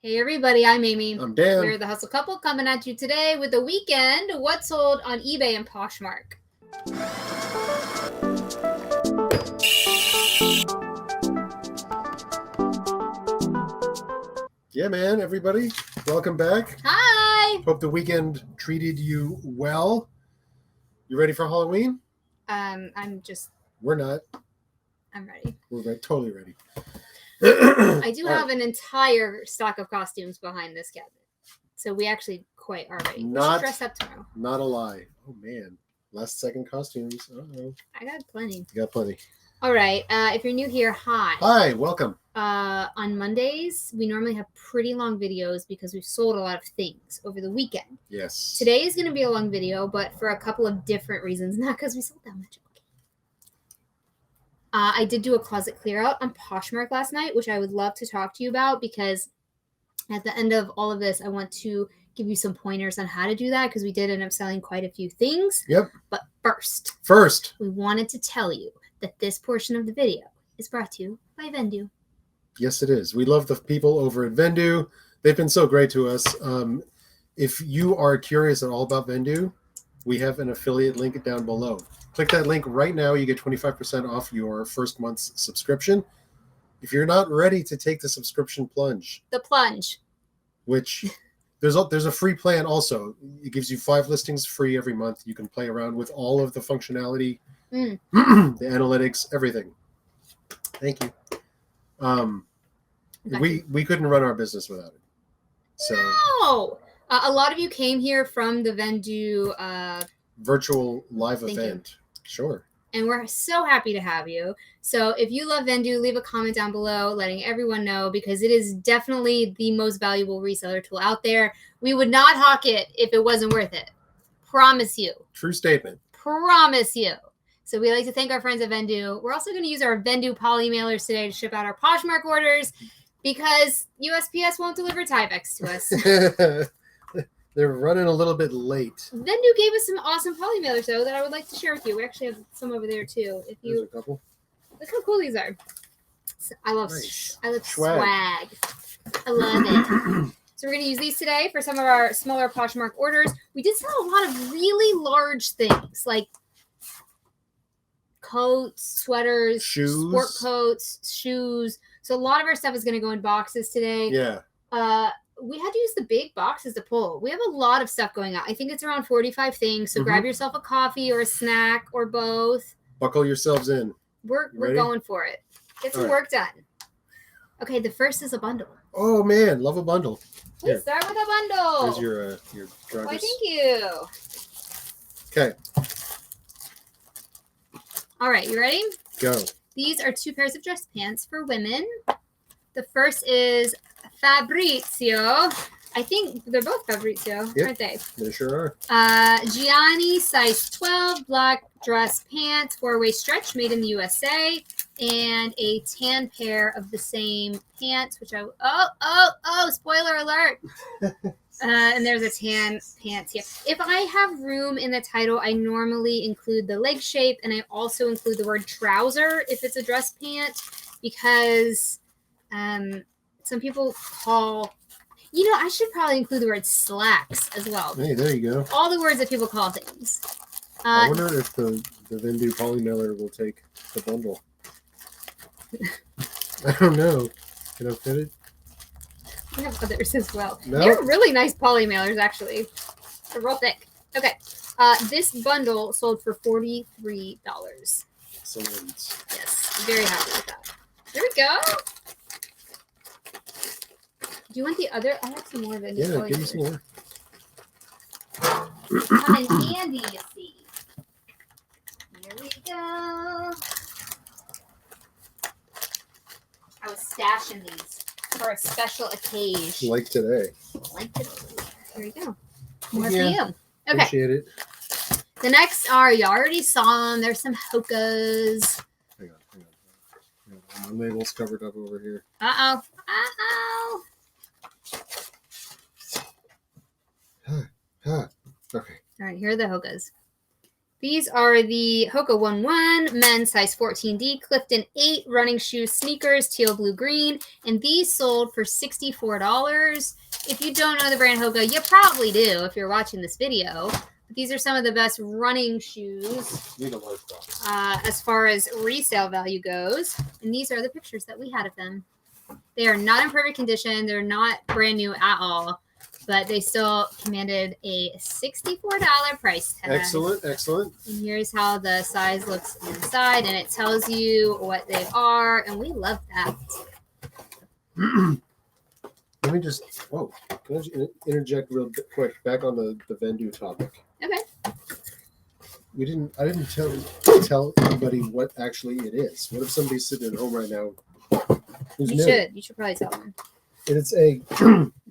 Hey everybody, I'm Amy. I'm Dan. We're the Hustle Couple coming at you today with the weekend What Sold on eBay and Poshmark. Yeah, man, everybody. Welcome back. Hi! Hope the weekend treated you well. You ready for Halloween? We're not. I'm ready. We're totally ready. I do have an entire stock of costumes behind this cabinet. So we actually quite are ready. We should dress up tomorrow. Not a lie. Oh, man. Last second costumes. Uh-oh. I got plenty. You got plenty. All right. If you're new here, hi. Hi, welcome. On Mondays, we normally have pretty long videos because we've sold a lot of things over the weekend. Yes. Today is going to be a long video, but for a couple of different reasons. Not because we sold that much. I did do a closet clear out on Poshmark last night, which I would love to talk to you about because at the end of all of this, I want to give you some pointers on how to do that because we did end up selling quite a few things. Yep. But first, we wanted to tell you that this portion of the video is brought to you by Vendue. Yes, it is. We love the people over at Vendue. They've been so great to us. If you are curious at all about Vendue, we have an affiliate link down below. Click that link right now. You get 25% off your first month's subscription. If you're not ready to take the subscription plunge. The plunge. Which there's a free plan also. It gives you 5 listings free every month. You can play around with all of the functionality, the analytics, everything. Thank you. We couldn't run our business without it. So no! A lot of you came here from the Vendue virtual live event. Sure. And we're so happy to have you. So if you love Vendue, leave a comment down below letting everyone know because it is definitely the most valuable reseller tool out there. We would not hawk it if it wasn't worth it. Promise you. True statement. Promise you. So we like to thank our friends at Vendue. We're also going to use our Vendue poly mailers today to ship out our Poshmark orders because USPS won't deliver Tyvek to us. They're running a little bit late. Vendue gave us some awesome poly mailers though that I would like to share with you. We actually have some over there too. If you There's a couple. Look how cool these are. I love swag. I love it. So we're gonna use these today for some of our smaller Poshmark orders. We did sell a lot of really large things like coats, sweaters, shoes, sport coats, shoes. So a lot of our stuff is gonna go in boxes today. Yeah. We had to use the big boxes to pull. We have a lot of stuff going on. I think it's around 45 things. So grab yourself a coffee or a snack or both. Buckle yourselves in. We're going for it. Get some work done. Okay, the first is a bundle. Oh man, love a bundle. Let's start with a bundle. Here's your driver's. Why, thank you. Okay. All right, you ready? Go. These are 2 pairs of dress pants for women. The first is Fabrizio. I think they're both Fabrizio, aren't they? They sure are. Gianni, size 12, black dress pants, 4-way stretch, made in the USA, and a tan pair of the same pants, which spoiler alert. And there's a tan pants here. If I have room in the title, I normally include the leg shape, and I also include the word trouser if it's a dress pant, because some people call, I should probably include the word slacks as well. Hey, there you go. All the words that people call things. I wonder if the Vendue poly mailer will take the bundle. I don't know. Can I fit it? We have others as well. No? They're really nice poly mailers, actually. They're real thick. Okay. This bundle sold for $43. Excellent. Yes. Very happy with that. There we go. Do you want the other? I have some more Vendue. Yeah, give me some more. Come in handy, you see. Here we go. I was stashing these for a special occasion. Like today. Here you go. More for you. Okay. Appreciate it. The next are, you already saw them. There's some Hokas. Hang on. My label's covered up over here. Uh-oh. Okay. All right, here are the Hokas. These are the Hoka 1-1 men's size 14D Clifton 8 running shoes sneakers, teal, blue, green. And these sold for $64. If you don't know the brand Hoka, you probably do if you're watching this video. But these are some of the best running shoes as far as resale value goes. And these are the pictures that we had of them. They are not in perfect condition. They're not brand new at all. But they still commanded a $64 price tag. Excellent, excellent. And here's how the size looks inside, and it tells you what they are, and we love that. Let me just, can I just interject real quick back on the Vendue topic? Okay. I didn't tell anybody what actually it is. What if somebody's sitting at home right now? You should probably tell them. It's a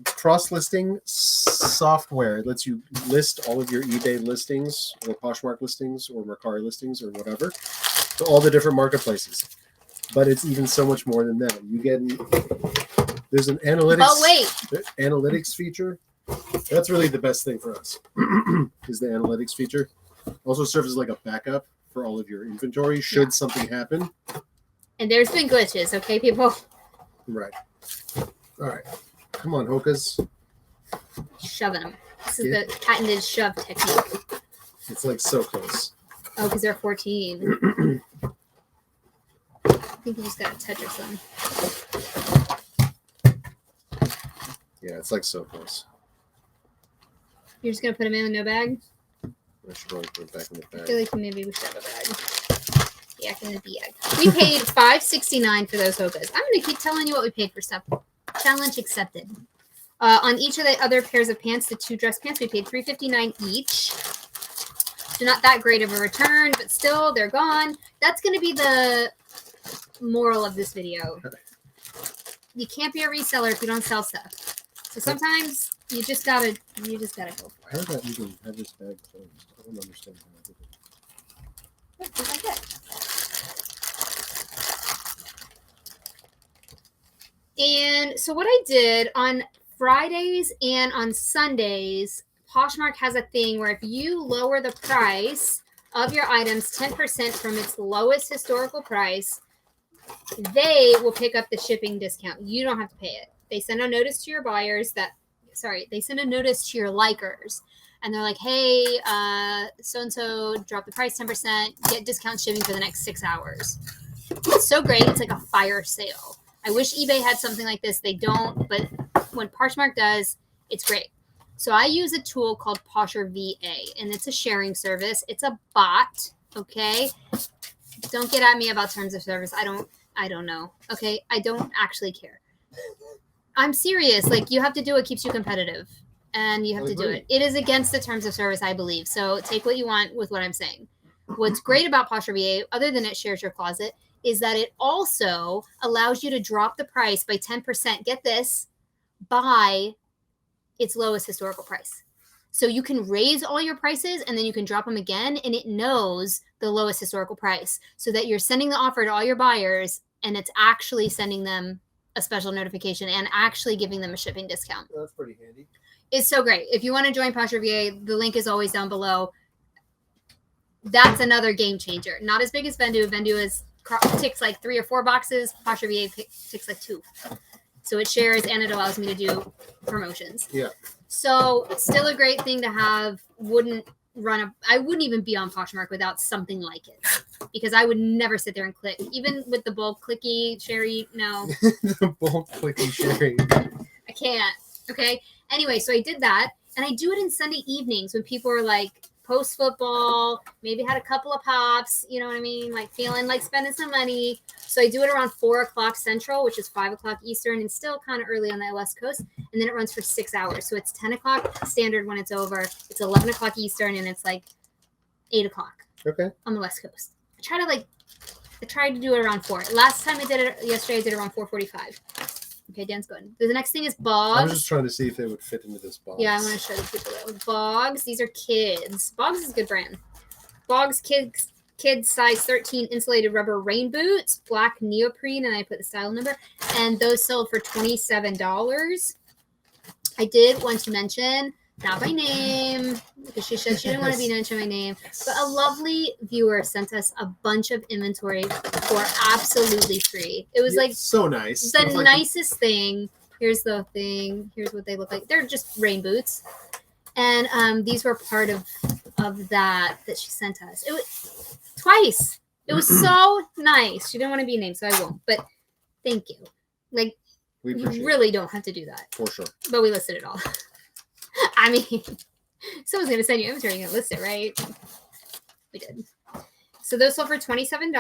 cross-listing software. It lets you list all of your eBay listings or Poshmark listings or Mercari listings or whatever to all the different marketplaces. But it's even so much more than that. There's an analytics feature. That's really the best thing for us is the analytics feature. Also serves as like a backup for all of your inventory should something happen. And there's been glitches, okay, people? Right. All right. Come on, Hokas. Shoving them. This is the patented shove technique. It's like so close. Oh, because they're 14. I think you just got to touch or something. Yeah, it's like so close. You're just going to put them in with no bag? I should probably put it back in the bag. I feel like maybe we should have a bag. Yeah, in the bag. We paid $5.69 for those Hokas. I'm going to keep telling you what we paid for stuff. Challenge accepted. On each of the other pairs of pants, the 2 dress pants, we paid $3.59 each. So not that great of a return, but still, they're gone. That's going to be the moral of this video. You can't be a reseller if you don't sell stuff. So sometimes you just gotta go for it. How did I even have this bag closed? I don't understand how I did it. Like that. And so what I did on Fridays and on Sundays, Poshmark has a thing where if you lower the price of your items 10% from its lowest historical price, they will pick up the shipping discount. You don't have to pay it. They send a notice to your buyers they send a notice to your likers. And they're like, hey, so-and-so dropped the price 10%, get discount shipping for the next 6 hours. It's so great. It's like a fire sale. I wish eBay had something like this. They don't, but when Poshmark does, it's great. So I use a tool called Posher VA, and it's a sharing service. It's a bot, okay? Don't get at me about terms of service. I don't know, okay? I don't actually care. I'm serious. Like, you have to do what keeps you competitive, and you have to do it. It is against the terms of service, I believe. So take what you want with what I'm saying. What's great about Posher VA, other than it shares your closet, is that it also allows you to drop the price by 10%. Get this, by its lowest historical price. So you can raise all your prices and then you can drop them again, and it knows the lowest historical price so that you're sending the offer to all your buyers and it's actually sending them a special notification and actually giving them a shipping discount. That's pretty handy. It's so great. If you want to join Posher VA, the link is always down below. That's another game changer. Not as big as Vendue. Vendue ticks like 3 or 4 boxes. Posher VA ticks like 2. So it shares and it allows me to do promotions. Yeah. So still a great thing to have. I wouldn't even be on Poshmark without something like it, because I would never sit there and click. Even with the bulk clicky sherry, no. The bulk clicky sherry. I can't. Okay. Anyway, so I did that, and I do it in Sunday evenings when people are like post football, maybe had a couple of pops, you know what I mean? Like feeling like spending some money. So I do it around 4:00 Central, which is 5:00 Eastern, and still kind of early on the West Coast. And then it runs for 6 hours. So it's 10:00 standard when it's over. It's 11:00 Eastern, and it's like 8:00. Okay. On the West Coast. I tried to do it around 4. Last time I did it yesterday, I did it around 4:45. Okay, Dan's good. The next thing is Bogs. I was just trying to see if they would fit into this box. Yeah, I want to show the people that. Bogs. These are kids. Bogs is a good brand. Bogs kids size 13 insulated rubber rain boots, black neoprene, and I put the style number. And those sold for $27. I did want to mention Not by name, because she said she didn't want to be mentioned by name. But a lovely viewer sent us a bunch of inventory for absolutely free. It was like so nice. The nicest thing. Here's the thing. Here's what they look like. They're just rain boots. And these were part of that she sent us. It was twice. It was so nice. She didn't want to be named, so I won't. But thank you. Like, you really don't have to do that. For sure. But we listed it all. I mean, someone's going to send you inventory. You're going to list it, right? We did. So those sold for $27.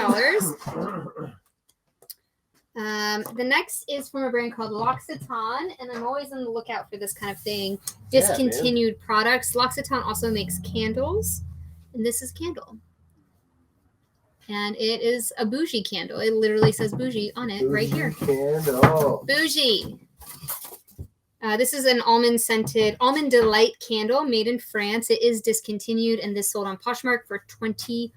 The next is from a brand called L'Occitane, and I'm always on the lookout for this kind of thing. Discontinued products. L'Occitane also makes candles, and this is candle. And it is a bougie candle. It literally says bougie on it right here. Candle. Bougie. This is an almond delight candle made in France. It is discontinued, and this sold on Poshmark for $21.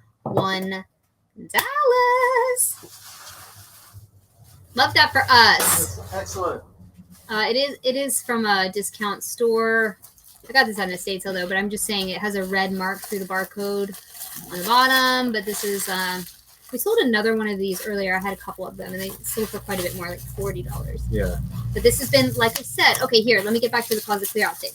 Love that for us. That's excellent. It is from a discount store. I got this on a estate sale though, but I'm just saying it has a red mark through the barcode on the bottom. But this is we sold another one of these earlier. I had a couple of them, and they sold for quite a bit more, like $40. Yeah. But this has been, like I said, okay, here, let me get back to the closet clear out thing.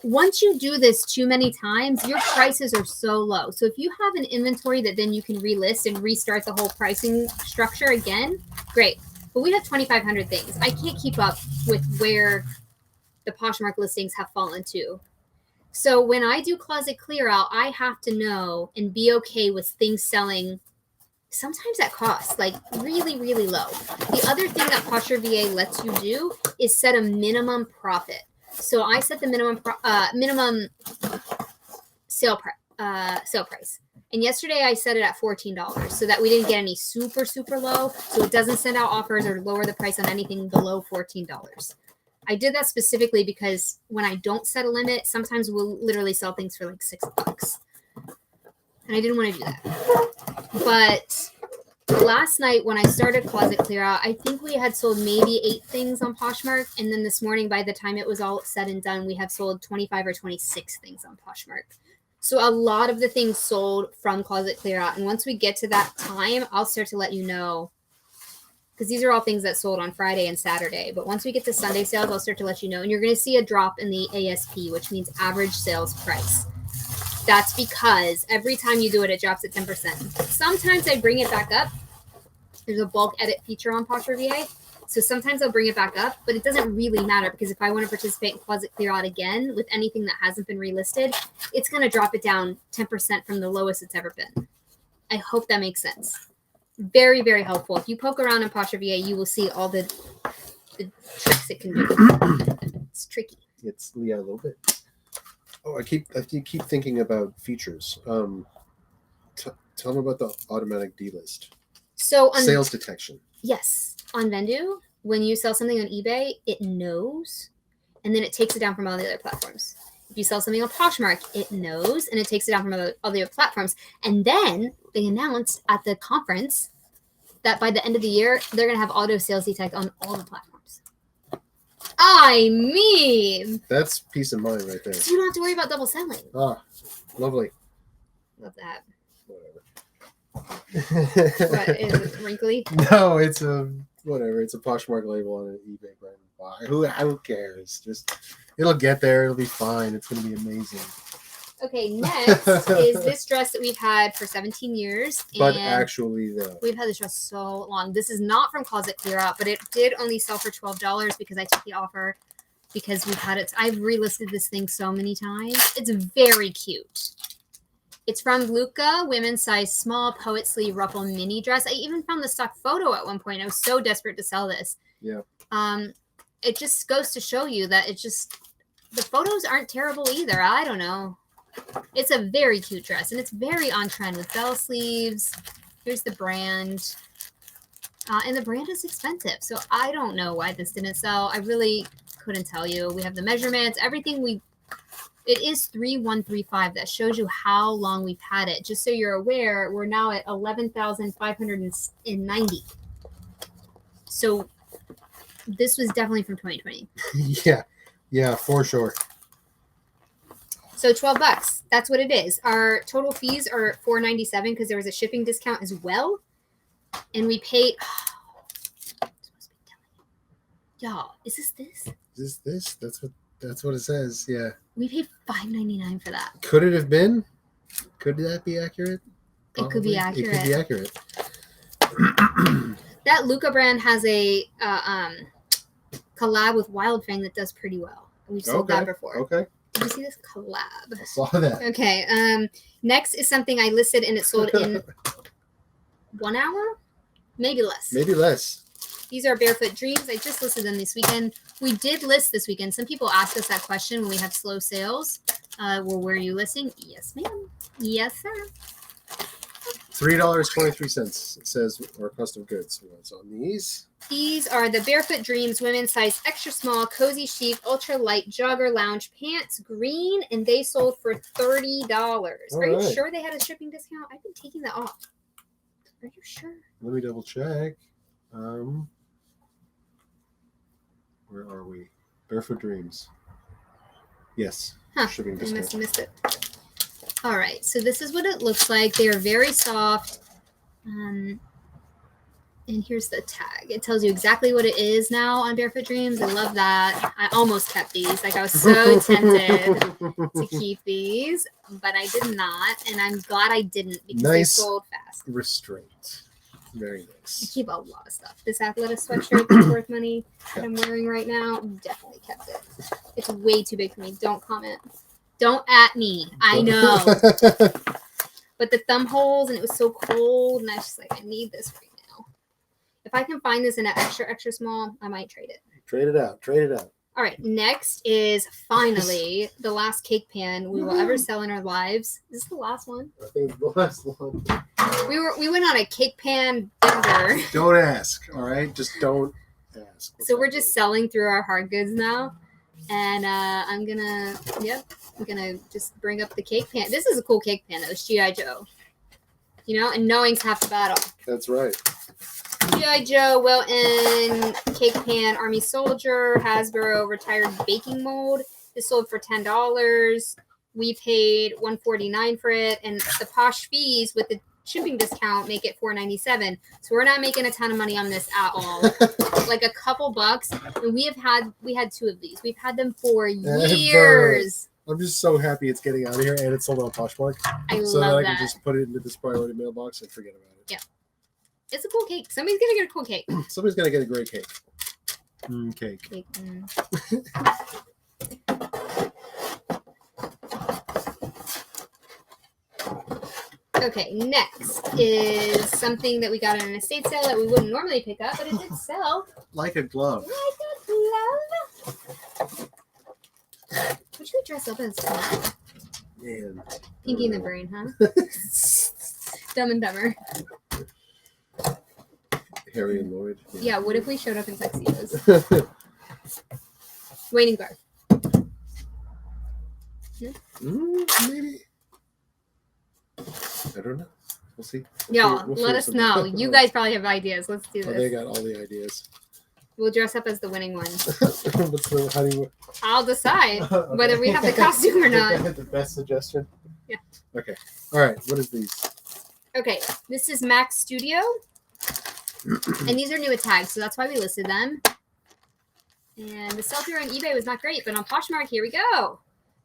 Once you do this too many times, your prices are so low. So if you have an inventory that then you can relist and restart the whole pricing structure again, great. But we have 2,500 things. I can't keep up with where the Poshmark listings have fallen to. So when I do closet clear out, I have to know and be okay with things selling sometimes at cost, like really, really low. The other thing that Posher VA lets you do is set a minimum profit. So I set the minimum sale price. And yesterday I set it at $14 so that we didn't get any super, super low. So it doesn't send out offers or lower the price on anything below $14. I did that specifically because when I don't set a limit, sometimes we'll literally sell things for like $6. And I didn't want to do that. But last night when I started closet clear out, I think we had sold maybe 8 things on Poshmark. And then this morning, by the time it was all said and done, we have sold 25 or 26 things on Poshmark. So a lot of the things sold from closet clear out. And once we get to that time, I'll start to let you know. Because these are all things that sold on Friday and Saturday. But once we get to Sunday sales, I'll start to let you know. And you're going to see a drop in the ASP, which means average sales price. That's because every time you do it, it drops at 10%. Sometimes I bring it back up. There's a bulk edit feature on Posher VA. So sometimes I'll bring it back up, but it doesn't really matter because if I want to participate in closet clear out again with anything that hasn't been relisted, it's going to drop it down 10% from the lowest it's ever been. I hope that makes sense. Very, very helpful. If you poke around in Posher VA, you will see all the tricks it can do. It's tricky. It's a little bit. Oh, I keep thinking about features. Tell them about the automatic delist. So on sales detection. Yes, on Vendue, when you sell something on eBay, it knows, and then it takes it down from all the other platforms. If you sell something on Poshmark, it knows, and it takes it down from all the other platforms. And then they announced at the conference that by the end of the year, they're going to have auto sales detect on all the platforms. I mean, that's peace of mind right there. So you don't have to worry about double selling. Ah, lovely. Love that. Whatever. What, is it wrinkly? No, it's a whatever. It's a Poshmark label on an eBay brand. Who cares? Just it'll get there. It'll be fine. It's going to be amazing. Okay, next is this dress that we've had for 17 years. But actually, we've had this dress so long. This is not from Closet Clear Out, but it did only sell for $12 because I took the offer because we've had it. I've relisted this thing so many times. It's very cute. It's from Luca, women's size small poet sleeve ruffle mini dress. I even found the stock photo at one point. I was so desperate to sell this. Yeah. It just goes to show you that the photos aren't terrible either. I don't know. It's a very cute dress, and it's very on trend with bell sleeves. Here's the brand. And the brand is expensive, so I don't know why this didn't sell. I really couldn't tell you. We have the measurements, everything. It is 3135. That shows you how long we've had it. Just so you're aware, we're now at 11,590. So this was definitely from 2020. Yeah. Yeah, for sure. So $12. That's what it is. Our total fees are $4.97 because there was a shipping discount as well. And we paid y'all, is this? Is this? That's what it says. Yeah. We paid $5.99 for that. Could it have been? Could that be accurate? It could be accurate. It could be accurate. That Luca brand has a collab with Wildfang that does pretty well. We've sold that before. Okay. Did you see this collab? I saw that. Okay. Next is something I listed and it sold in 1 hour, maybe less. Maybe less. These are Barefoot Dreams. I just listed them this weekend. We did list this weekend. Some people ask us that question when we have slow sales. Well, where are you listing? Yes, ma'am. Yes, sir. $3.23 says our cost of goods was on these. These are the Barefoot Dreams women's size extra small, cozy chic, ultra light jogger lounge pants, green, and they sold for $30. Are you sure they had a shipping discount? I've been taking that off. Are you sure? Let me double check. Where are we? Barefoot Dreams. Yes. Shipping I discount. must have missed it. All right, so this is what it looks like. They are very soft. And here's the tag. It tells you exactly what it is now on Barefoot Dreams. I love that. I almost kept these. Like I was so tempted to keep these, but I did not. And I'm glad I didn't because they sold fast. Restraint. Very I nice. keep a lot of stuff. This Athleta sweatshirt that's worth money that I'm wearing right now, definitely kept it. It's way too big for me. Don't comment. Don't at me. I know. But the thumb holes, and it was so cold, and I was just like, I need this right now. If I can find this in an extra, extra small, I might trade it. Trade it out. Trade it out. All right. Next is finally the last cake pan we will ever sell in our lives. Is this the last one? I think it's the last one. We went on a cake pan bender. Don't ask. All right. Just don't ask. So we're just selling through our hard goods now. And I'm gonna just bring up the cake pan. This is a cool cake pan though. It's G.I. Joe. You know, and knowing's half the battle. That's right. G.I. Joe, Wilton, cake pan, Army Soldier, Hasbro, retired baking mold. This sold for $10. We paid $149 for it, and the Posh fees with the shipping discount make it $4.97. So we're not making a ton of money on this at all. Like a couple bucks. And we had two of these. We've had them for years. I'm just so happy it's getting out of here and it's sold on Poshmark. So that I can just put it into this priority mailbox and forget about it. Yeah. It's a cool cake. Somebody's gonna get a cool cake. Somebody's gonna get a great cake. Cake. Okay, next is something that we got in an estate sale that we wouldn't normally pick up, but it did sell. Like a glove. Like a glove. What should we dress up as? Man. Pinky in the Brain, huh? Dumb and Dumber. Harry and Lloyd. Yeah, what if we showed up in tuxedos? Waiting guard. No? Maybe. I don't know. We'll see. Y'all, We'll let us know. You guys probably have ideas. Let's do this. They got all the ideas. We'll dress up as the winning one. How do you... I'll decide whether we have the costume or not. The best suggestion? Yeah. Okay. All right. What is these? Okay. This is Max Studio. And these are new at tags, so that's why we listed them. And the sell-through on eBay was not great, but on Poshmark, here we go.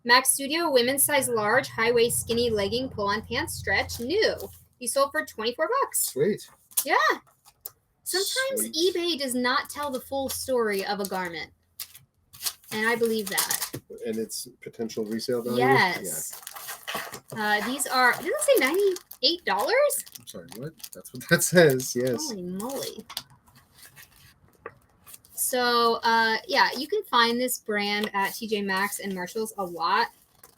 Max Studio, women's size large, high-waist skinny legging, pull-on pants, stretch, new. These sold for $24. Sweet. Yeah. Sometimes eBay does not tell the full story of a garment. And I believe that. And its potential resale value? Yes. Yeah. These are, didn't it say $98? I'm sorry, what? That's what that says, yes. Holy moly. So, yeah, you can find this brand at TJ Maxx and Marshall's a lot.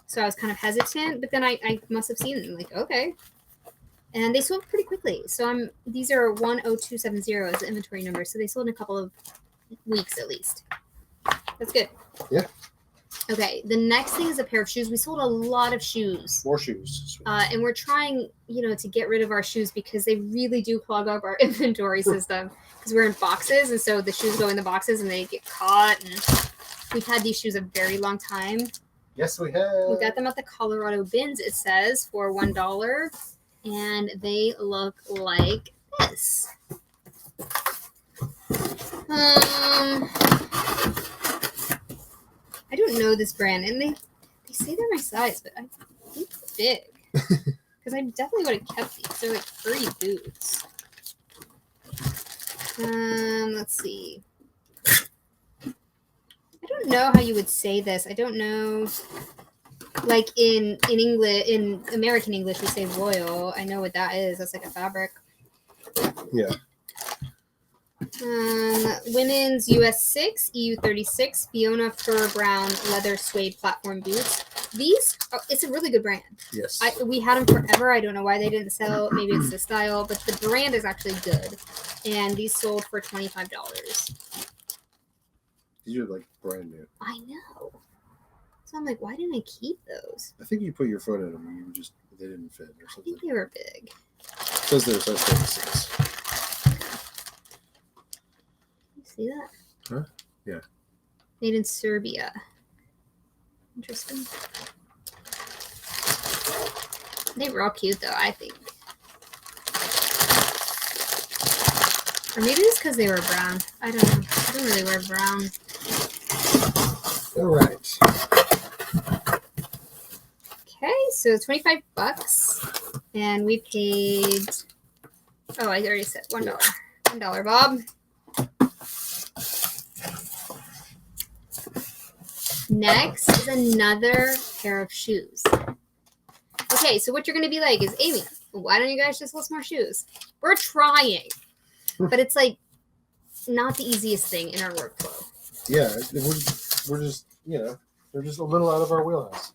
So I was kind of hesitant, but then I must have seen them. Like, okay. And they sold pretty quickly. So these are 10270 as the inventory number. So they sold in a couple of weeks at least. That's good. Yeah. Okay, the next thing is a pair of shoes. We sold a lot of shoes. More shoes. And we're trying, to get rid of our shoes because they really do clog up our inventory system because we're in boxes. And so the shoes go in the boxes and they get caught. And We've had these shoes a very long time. Yes, we have. We got them at the Colorado Bins, it says, for $1. And they look like this. I don't know this brand, and they say they're my size, but I think they're big. Because I definitely would have kept these. They're like furry boots. Let's see. I don't know how you would say this. I don't know. Like in English, in American English, we say royal. I know what that is. That's like a fabric. Yeah. Women's US 6, EU 36, Fiona fur brown leather suede platform boots. These, it's a really good brand. Yes. We had them forever. I don't know why they didn't sell. Maybe it's the style, but the brand is actually good. And these sold for $25. These are like brand new. I know. So I'm like, why didn't I keep those? I think you put your foot in them and they didn't fit or I something. think they were big. It says they're size 36. You see that? Huh? Yeah. Made in Serbia. Interesting. They were all cute though, I think. Or maybe it's because they were brown. I don't know. I don't really wear brown. All right. Okay, so $25. And we paid, oh, I already said $1. $1, Bob. Next is another pair of shoes. Okay, so what you're going to be like is, Amy, why don't you guys just list more shoes? We're trying. But it's like not the easiest thing in our workflow. Yeah, we're just, they're just a little out of our wheelhouse.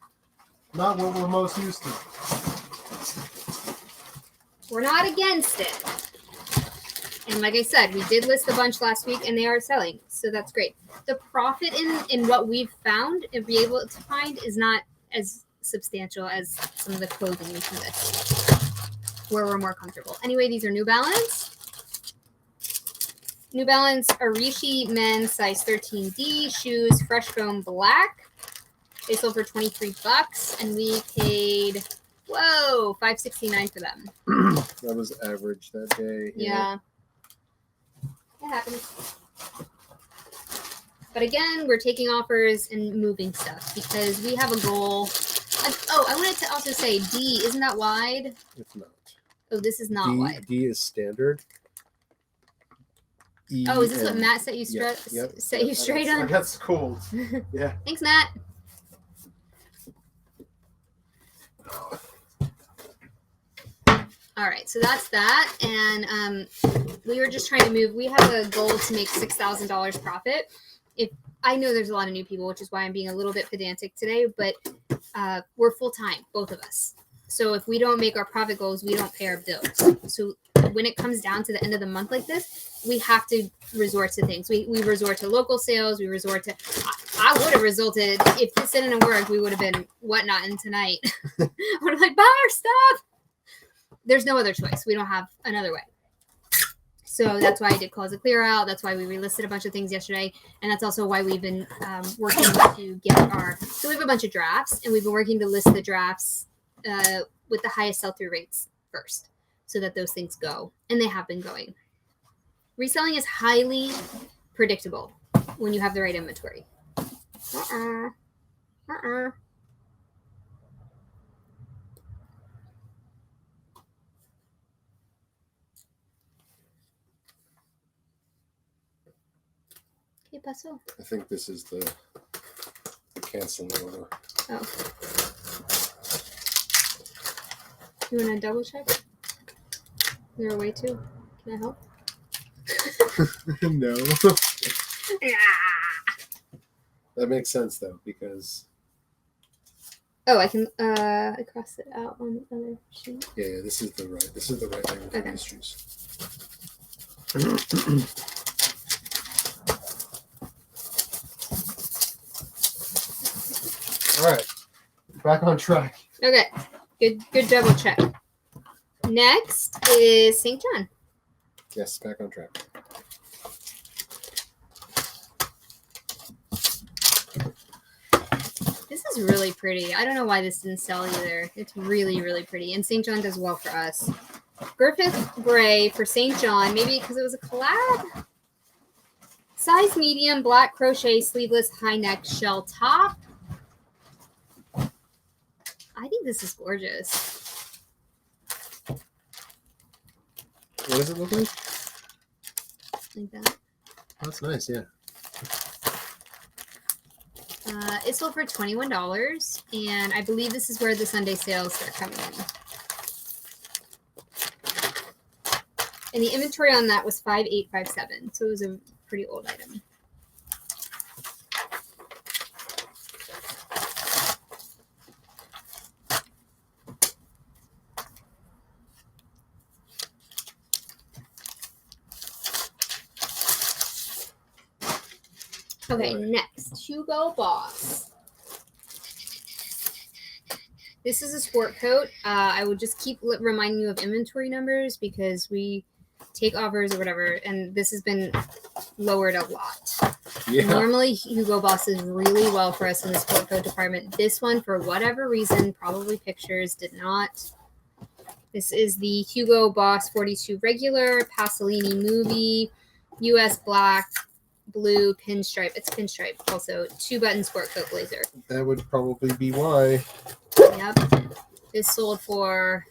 Not what we're most used to. We're not against it. And like I said, we did list a bunch last week and they are selling. So that's great. The profit in what we've found and be able to find is not as substantial as some of the clothing we can list where we're more comfortable. Anyway, these are New Balance. New Balance Arishi men's size 13D shoes, fresh foam black. They sold for $23 and we paid $5.69 for them. That was average that day. Yeah. It happens. But again, we're taking offers and moving stuff because we have a goal. I wanted to also say D, isn't that wide? It's not. Oh, this is not wide. D is standard. E is this what Matt set you straight on? That's cold. Yeah. Thanks, Matt. All right, so that's that. And we were just trying to move. We have a goal to make $6,000 profit. I know there's a lot of new people, which is why I'm being a little bit pedantic today, but we're full-time, both of us. So if we don't make our profit goals, we don't pay our bills. So when it comes down to the end of the month like this, we have to resort to things. We resort to local sales. We resort to, I would have resulted, if this didn't work, we would have been whatnotting tonight. I would have like, buy our stuff. There's no other choice. We don't have another way. So that's why I did close the clear out. That's why we relisted a bunch of things yesterday. And that's also why we've been working to get so we have a bunch of drafts and we've been working to list the drafts with the highest sell-through rates first so that those things go. And they have been going. Reselling is highly predictable when you have the right inventory. ¿Qué pasó? I think this is the canceling order. Oh. You want to double check? Is there a way to? Can I help? No. Yeah. That makes sense though, because Oh, I can I crossed it out on the other sheet. yeah, this is the right thing for these shoes. All right, back on track. Okay, good double check. Next is St. John. Yes, back on track. is really pretty. I don't know why this didn't sell either. It's really, really pretty. And St. John does well for us. Griffith Gray for St. John, maybe because it was a collab. Size medium, black crochet, sleeveless, high neck shell top. I think this is gorgeous. What does it look like? Like that. That's nice, yeah. It sold for $21, and I believe this is where the Sunday sales are coming in. And the inventory on that was 5857, so it was a pretty old item. Okay, next, Hugo Boss. This is a sport coat. I would just keep reminding you of inventory numbers because we take offers or whatever, and this has been lowered a lot. Yeah. Normally, Hugo Boss is really well for us in the sport coat department. This one, for whatever reason, probably pictures, did not. This is the Hugo Boss 42 regular, Pasolini movie, US black, blue pinstripe. It's pinstripe also. 2-button sport coat blazer. That would probably be why. Yep. This sold for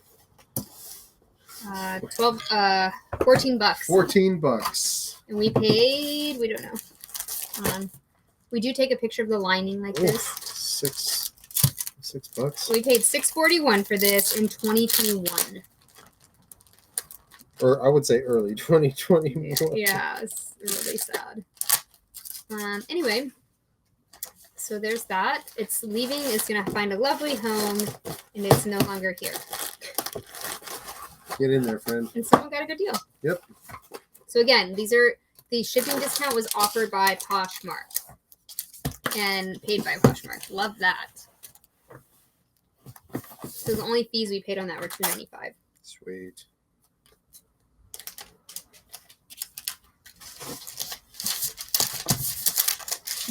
$14. $14. And we paid, we don't know. We do take a picture of the lining like this. $6. We paid $6.41 for this in 2021. Or I would say early 2021. Yeah, it's really sad. Anyway, so there's that. It's leaving. It's going to find a lovely home, and it's no longer here. Get in there, friend. And someone got a good deal. Yep. So again, the shipping discount was offered by Poshmark and paid by Poshmark. Love that. So the only fees we paid on that were $2.95. Sweet.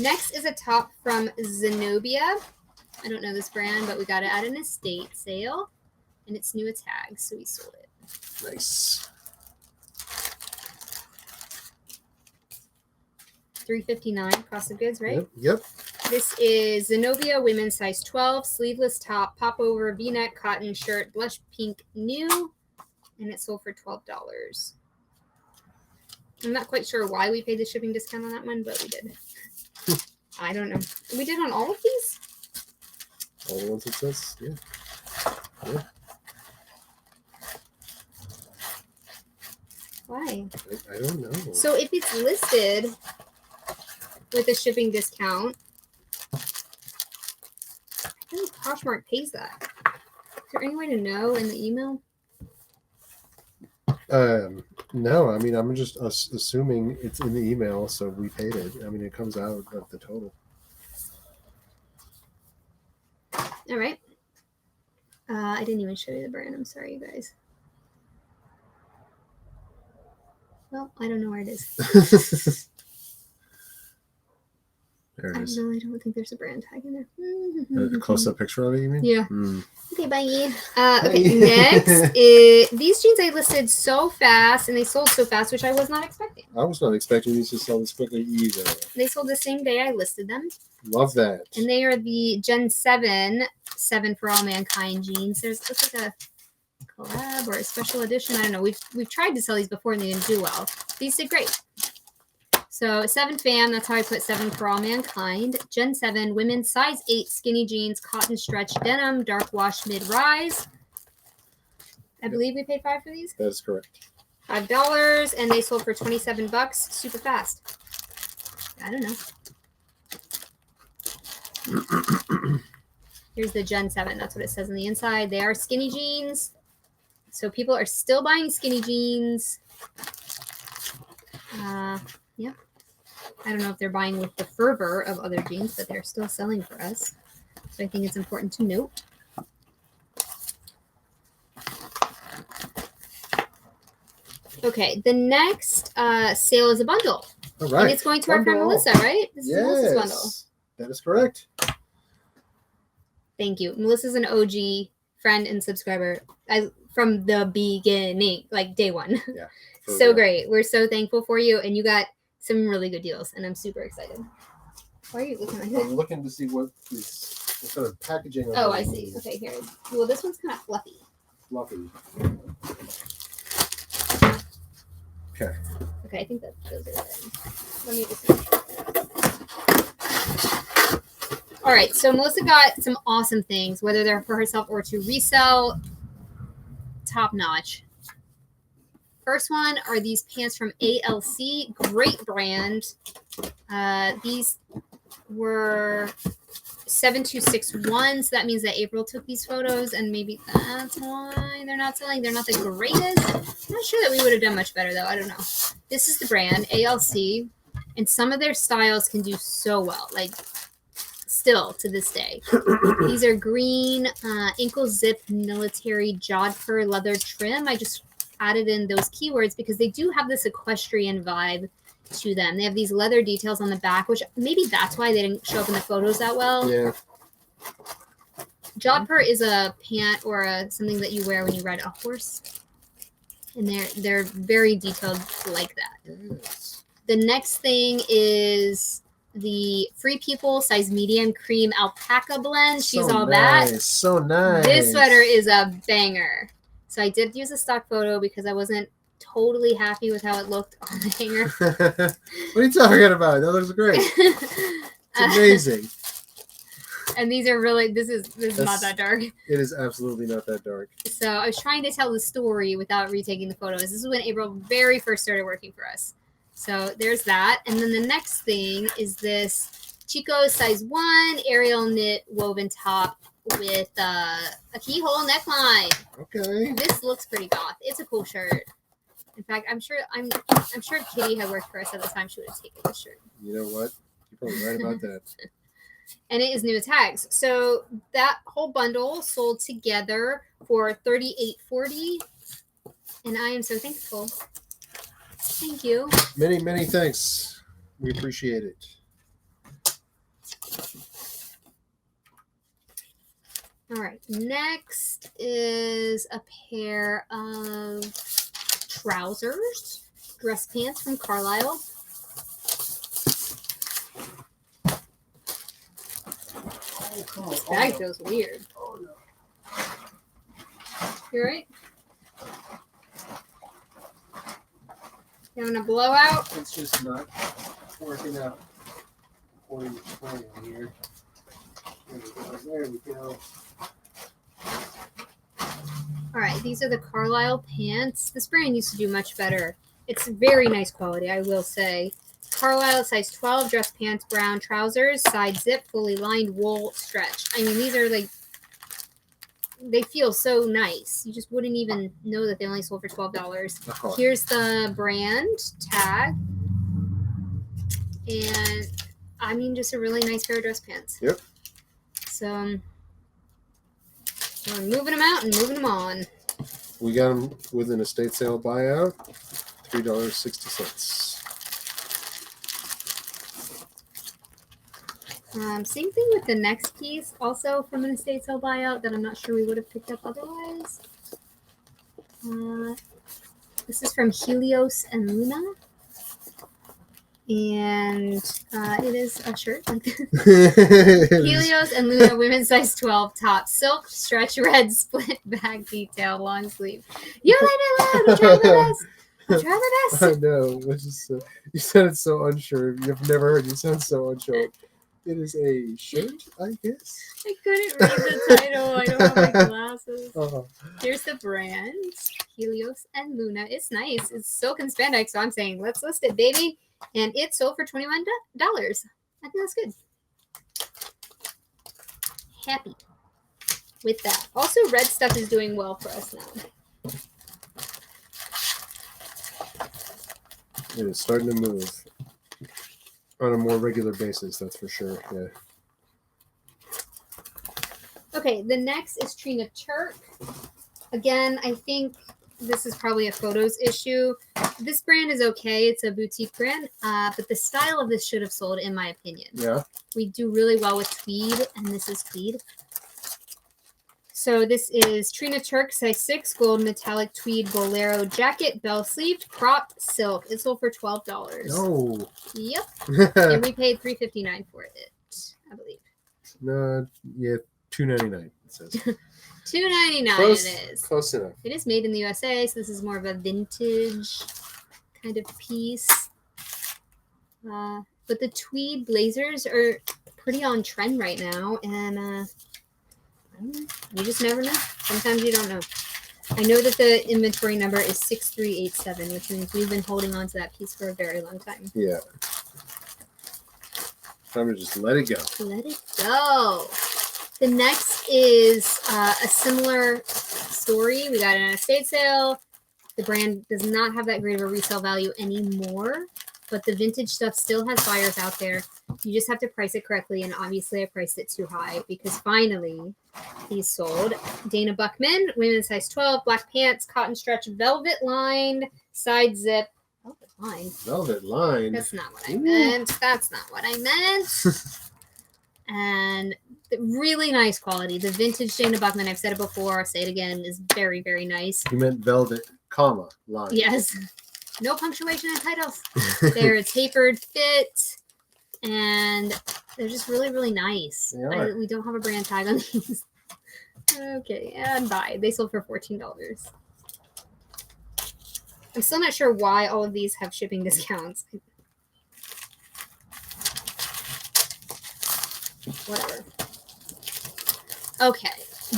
Next is a top from Zenobia. I don't know this brand, but we got it at an estate sale, and it's new a tag, so we sold it. Nice. $3.59 cost of goods, right? Yep. This is Zenobia women's size 12, sleeveless top, pop over V-neck cotton shirt, blush pink new, and it sold for $12. I'm not quite sure why we paid the shipping discount on that one, but we did. I don't know. We did on all of these? All the ones it says, yeah. Yeah. Why? I don't know. So if it's listed with a shipping discount, I think Poshmark pays that. Is there any way to know in the email? No, I mean, I'm just assuming it's in the email, so we paid it. I mean, it comes out of the total. All right. I didn't even show you the brand. I'm sorry, you guys. Well, I don't know where it is. There it is. I don't think there's a brand tag in there. A close-up picture of it, you mean? Yeah. Mm. Okay, bye. Okay, next is these jeans I listed so fast and they sold so fast, which I was not expecting. I was not expecting these to sell this quickly either. They sold the same day I listed them. Love that. And they are the Gen 7 for All Mankind jeans. There's looks like a collab or a special edition. I don't know. We've tried to sell these before and they didn't do well. These did great. So 7 fam, that's how I put 7 for All Mankind. Gen 7, women's size 8, skinny jeans, cotton stretch denim, dark wash mid-rise. I believe we paid $5 for these. That is correct. $5, and they sold for $27. Super fast. I don't know. Here's the Gen 7. That's what it says on the inside. They are skinny jeans. So people are still buying skinny jeans. Yeah. I don't know if they're buying with the fervor of other jeans, but they're still selling for us. So I think it's important to note. Okay, the next sale is a bundle. All right. And it's going to our friend Melissa, right? This is Melissa's bundle. That is correct. Thank you. Melissa's an OG friend and subscriber from the beginning, like day one. Yeah. So real. great. We're so thankful for you, and you got some really good deals, and I'm super excited. Why are you looking like that? I'm looking to see what kind of packaging. Oh, I see. Okay, here. Well, this one's kind of fluffy. Fluffy. Okay. Okay, I think that those are good. Let me just make sure. All right, so Melissa got some awesome things, whether they're for herself or to resell. Top notch. First one are these pants from ALC, great brand. These were 7261, so that means that April took these photos, and maybe that's why they're not selling. They're not the greatest. I'm not sure that we would have done much better, though. I don't know. This is the brand, ALC, and some of their styles can do so well, like still to this day. These are green ankle zip military jodhpur leather trim. I just added in those keywords because they do have this equestrian vibe to them. They have these leather details on the back, which maybe that's why they didn't show up in the photos that well. Yeah. Jodhpur is a pant or something that you wear when you ride a horse, and they're very detailed like that. Yes. The next thing is the Free People size medium cream alpaca blend. She's So all nice. that. So nice. This sweater is a banger. So I did use a stock photo because I wasn't totally happy with how it looked on the hanger. What are you talking about? That looks great. It's amazing. And these are really, this is not that dark. It is absolutely not that dark. So I was trying to tell the story without retaking the photos. This is when April very first started working for us. So there's that. And then the next thing is this Chico size 1 Ariel knit woven top with a keyhole neckline. Okay. This looks pretty goth. It's a cool shirt. In fact, I'm sure Kitty had worked for us at the time. She would have taken this shirt. You know what? You're probably right about that. And it is new tags. So that whole bundle sold together for $38.40, and I am so thankful. Thank you. Many, many thanks. We appreciate it. All right. Next is a pair of trousers, dress pants from Carlisle. Oh, come on. This bag feels weird. Oh, no. You all right? You having a blowout? It's just not working out according to plan here. There we go. All right, these are the Carlisle pants. This brand used to do much better. It's very nice quality, I will say. Carlisle size 12 dress pants, brown trousers, side zip, fully lined wool stretch. I mean, these are like, they feel so nice. You just wouldn't even know that they only sold for $12. Oh. Here's the brand tag. And I mean, just a really nice pair of dress pants. Yep. So we're moving them out and moving them on. We got them with an estate sale buyout, $3.60. Same thing with the next piece, also from an estate sale buyout that I'm not sure we would have picked up otherwise. This is from Helios and Luna. And it is a shirt like this. Helios and Luna women's size 12 top. Silk stretch red split back detail long sleeve. You let it out. I'm trying my best. I'm trying my best. I know. It's just, you sounded so unsure. You've never heard you sound so unsure. It is a shirt, I guess. I couldn't read the title. I don't have my glasses. Uh-huh. Here's the brand. Helios and Luna. It's nice. It's silk and spandex, so I'm saying let's list it, baby. And it sold for $21. I think that's good. Happy with that. Also, red stuff is doing well for us now. It is starting to move on a more regular basis, that's for sure. Yeah. Okay, the next is Trina Turk. Again, I think this is probably a photos issue. This brand is okay. It's a boutique brand, but the style of this should have sold, in my opinion. Yeah. We do really well with tweed, and this is tweed. So this is Trina Turk, size 6, gold metallic tweed bolero jacket, bell sleeved, crop silk. It sold for $12. Oh. Yep. And we paid $3.59 for it, I believe. No, yeah, $2.99. It says. $2.99 it is. Close enough. It is made in the USA, so this is more of a vintage kind of piece. But the tweed blazers are pretty on trend right now, and I don't know. You just never know. Sometimes you don't know. I know that the inventory number is 6387, which means we've been holding on to that piece for a very long time. Yeah. Time to just let it go. Let it go. The next is a similar story. We got it on a estate sale. The brand does not have that great of a resale value anymore, but the vintage stuff still has buyers out there. You just have to price it correctly, and obviously I priced it too high because finally these sold. Dana Buckman, women's size 12, black pants, cotton stretch, velvet lined, side zip. Velvet lined? Velvet lined? That's not what I meant. That's not what I meant. And really nice quality. The vintage Dana Buckman, I've said it before, I'll say it again, is very, very nice. You meant velvet, comma, line. Yes. No punctuation in titles. They're a tapered fit, and they're just really, really nice. They are. We don't have a brand tag on these. Okay, and bye. They sold for $14. I'm still not sure why all of these have shipping discounts. Whatever. Okay.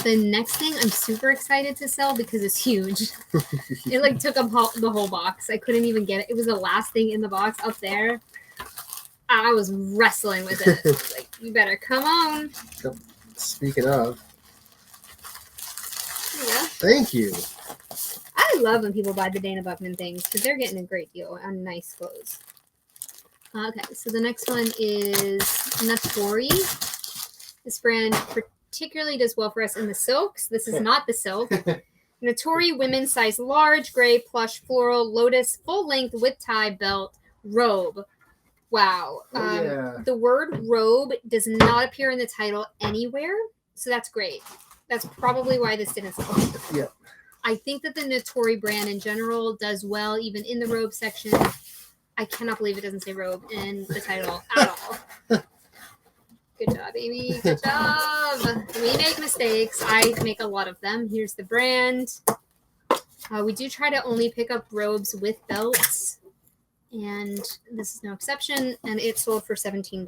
The next thing I'm super excited to sell because it's huge. It like took up the whole box. I couldn't even get it. It was the last thing in the box up there. I was wrestling with it. Like, you better come on. Speaking of. There you go. Thank you. I love when people buy the Dana Buckman things because they're getting a great deal on nice clothes. Okay, so the next one is Natori. This brand particularly does well for us in the silks. This is not the silk. Natori women's size large, gray, plush, floral, lotus, full length with tie belt, robe. Wow. Yeah. The word robe does not appear in the title anywhere, so that's great. That's probably why this didn't sell. Yeah. I think that the Natori brand in general does well, even in the robe section. I cannot believe it doesn't say robe in the title at all. Good job, Amy. Good job. We make mistakes. I make a lot of them. Here's the brand. We do try to only pick up robes with belts, and this is no exception, and it sold for $17.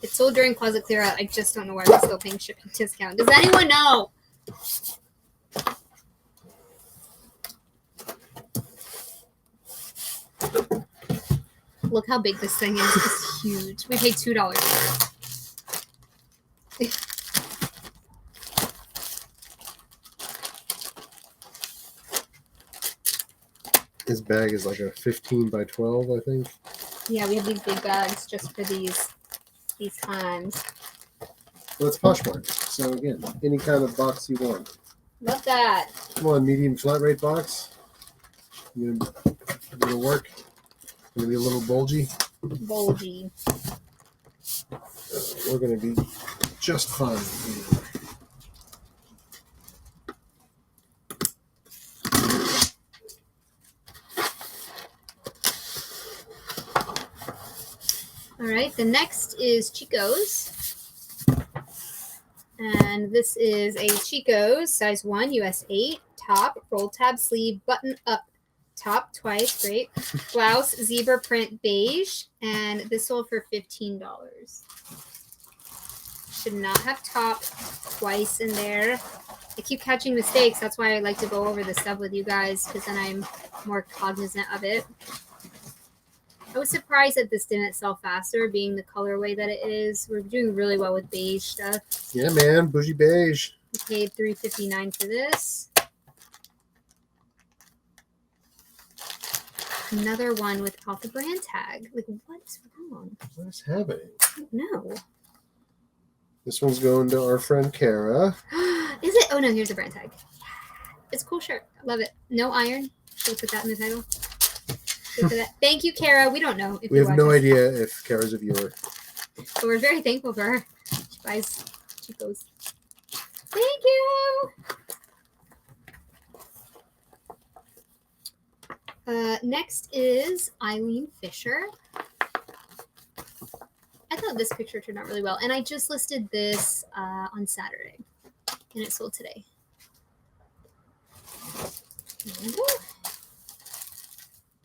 It sold during closet clear out. I just don't know why we're still paying shipping discount. Does anyone know? Look how big this thing is. It's huge. We paid $2 for it. This bag is like a 15 by 12, I think. Yeah, we have these big bags just for these times. Well, it's Poshmark. So again, any kind of box you want. Love that. Come on, medium flat rate box. You gonna work? Gonna be a little bulgy. Bulgy. We're gonna be just fine. All right, the next is Chico's. And this is a Chico's size 1, US 8, top, roll tab sleeve, button up top twice, great. Blouse, zebra print beige, and this sold for $15. Should not have top twice in there. I keep catching mistakes. That's why I like to go over this stuff with you guys, because then I'm more cognizant of it. I was surprised that this didn't sell faster, being the colorway that it is. We're doing really well with beige stuff. Yeah, man, bougie beige. We paid $3.59 for this. Another one without the brand tag. Like, what is wrong? What is happening? I don't know. This one's going to our friend Kara. Is it? Oh, no, here's the brand tag. It's a cool shirt. I love it. No iron. Should we put that in the title? For that. Thank you, Kara. We don't know if We have no idea if Kara's a viewer. But we're very thankful for her. She buys Chico's. Thank you. Next is Eileen Fisher. I thought this picture turned out really well, and I just listed this on Saturday, and it sold today.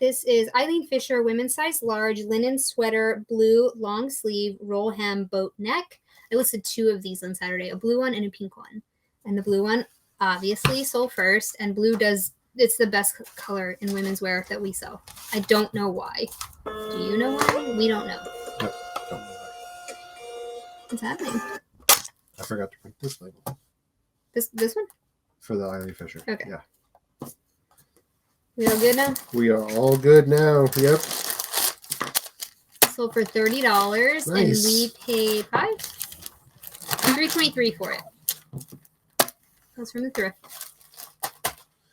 This is Eileen Fisher, women's size large, linen sweater, blue, long sleeve, roll hem, boat neck. I listed 2 of these on Saturday, a blue one and a pink one. And the blue one obviously sold first, and blue it's the best color in women's wear that we sell. I don't know why. Do you know why? We don't know. Nope, don't know. What's happening? I forgot to print this label. This one? For the Eileen Fisher. Okay. Yeah. We all good now? We are all good now. Yep. Sold for $30, and we paid $3.23 for it. That's from the thrift.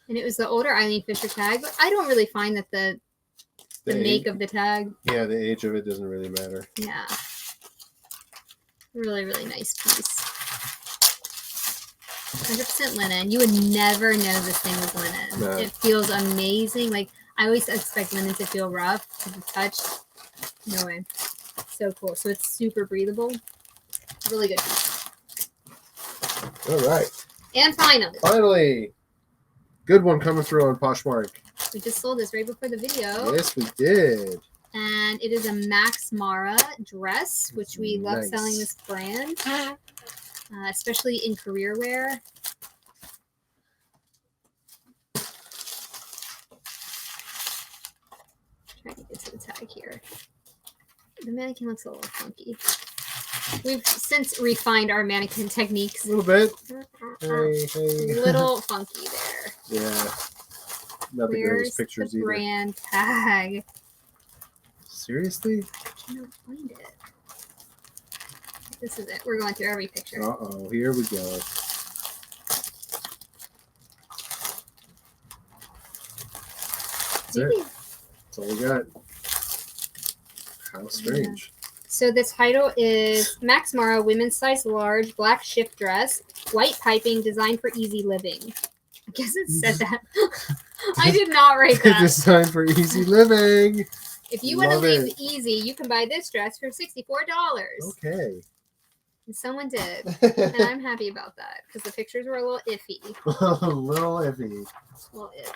And it was the older Eileen Fisher tag, but I don't really find that the make of the tag. Yeah, the age of it doesn't really matter. Yeah. Really, really nice piece. 100% linen. You would never know this thing was linen. No. It feels amazing. Like, I always expect linen to feel rough to the touch. No way. So cool. So it's super breathable. Really good. All right. And finally, good one coming through on Poshmark. we just sold this right before the video. Yes, we did. And it is a Max Mara dress, which we love Nice. selling this brand. Especially in career wear. Trying to get to the tag here. The mannequin looks a little funky. We've since refined our mannequin techniques. A little bit. A Hey. little funky there. Yeah. Not the greatest pictures the either. brand tag? Seriously? I cannot find it. This is it. We're going through every picture. Uh-oh, here we go. That's it. That's all we got. How strange. So the title is Max Mara Women's Size Large Black Shift Dress, White Piping, Designed for Easy Living. I guess it said that. I did not write that. Designed for easy living. If you want to Love live it. easy, you can buy this dress for $64. Okay. And someone did. And I'm happy about that because the pictures were a little iffy. A little iffy. A little iff.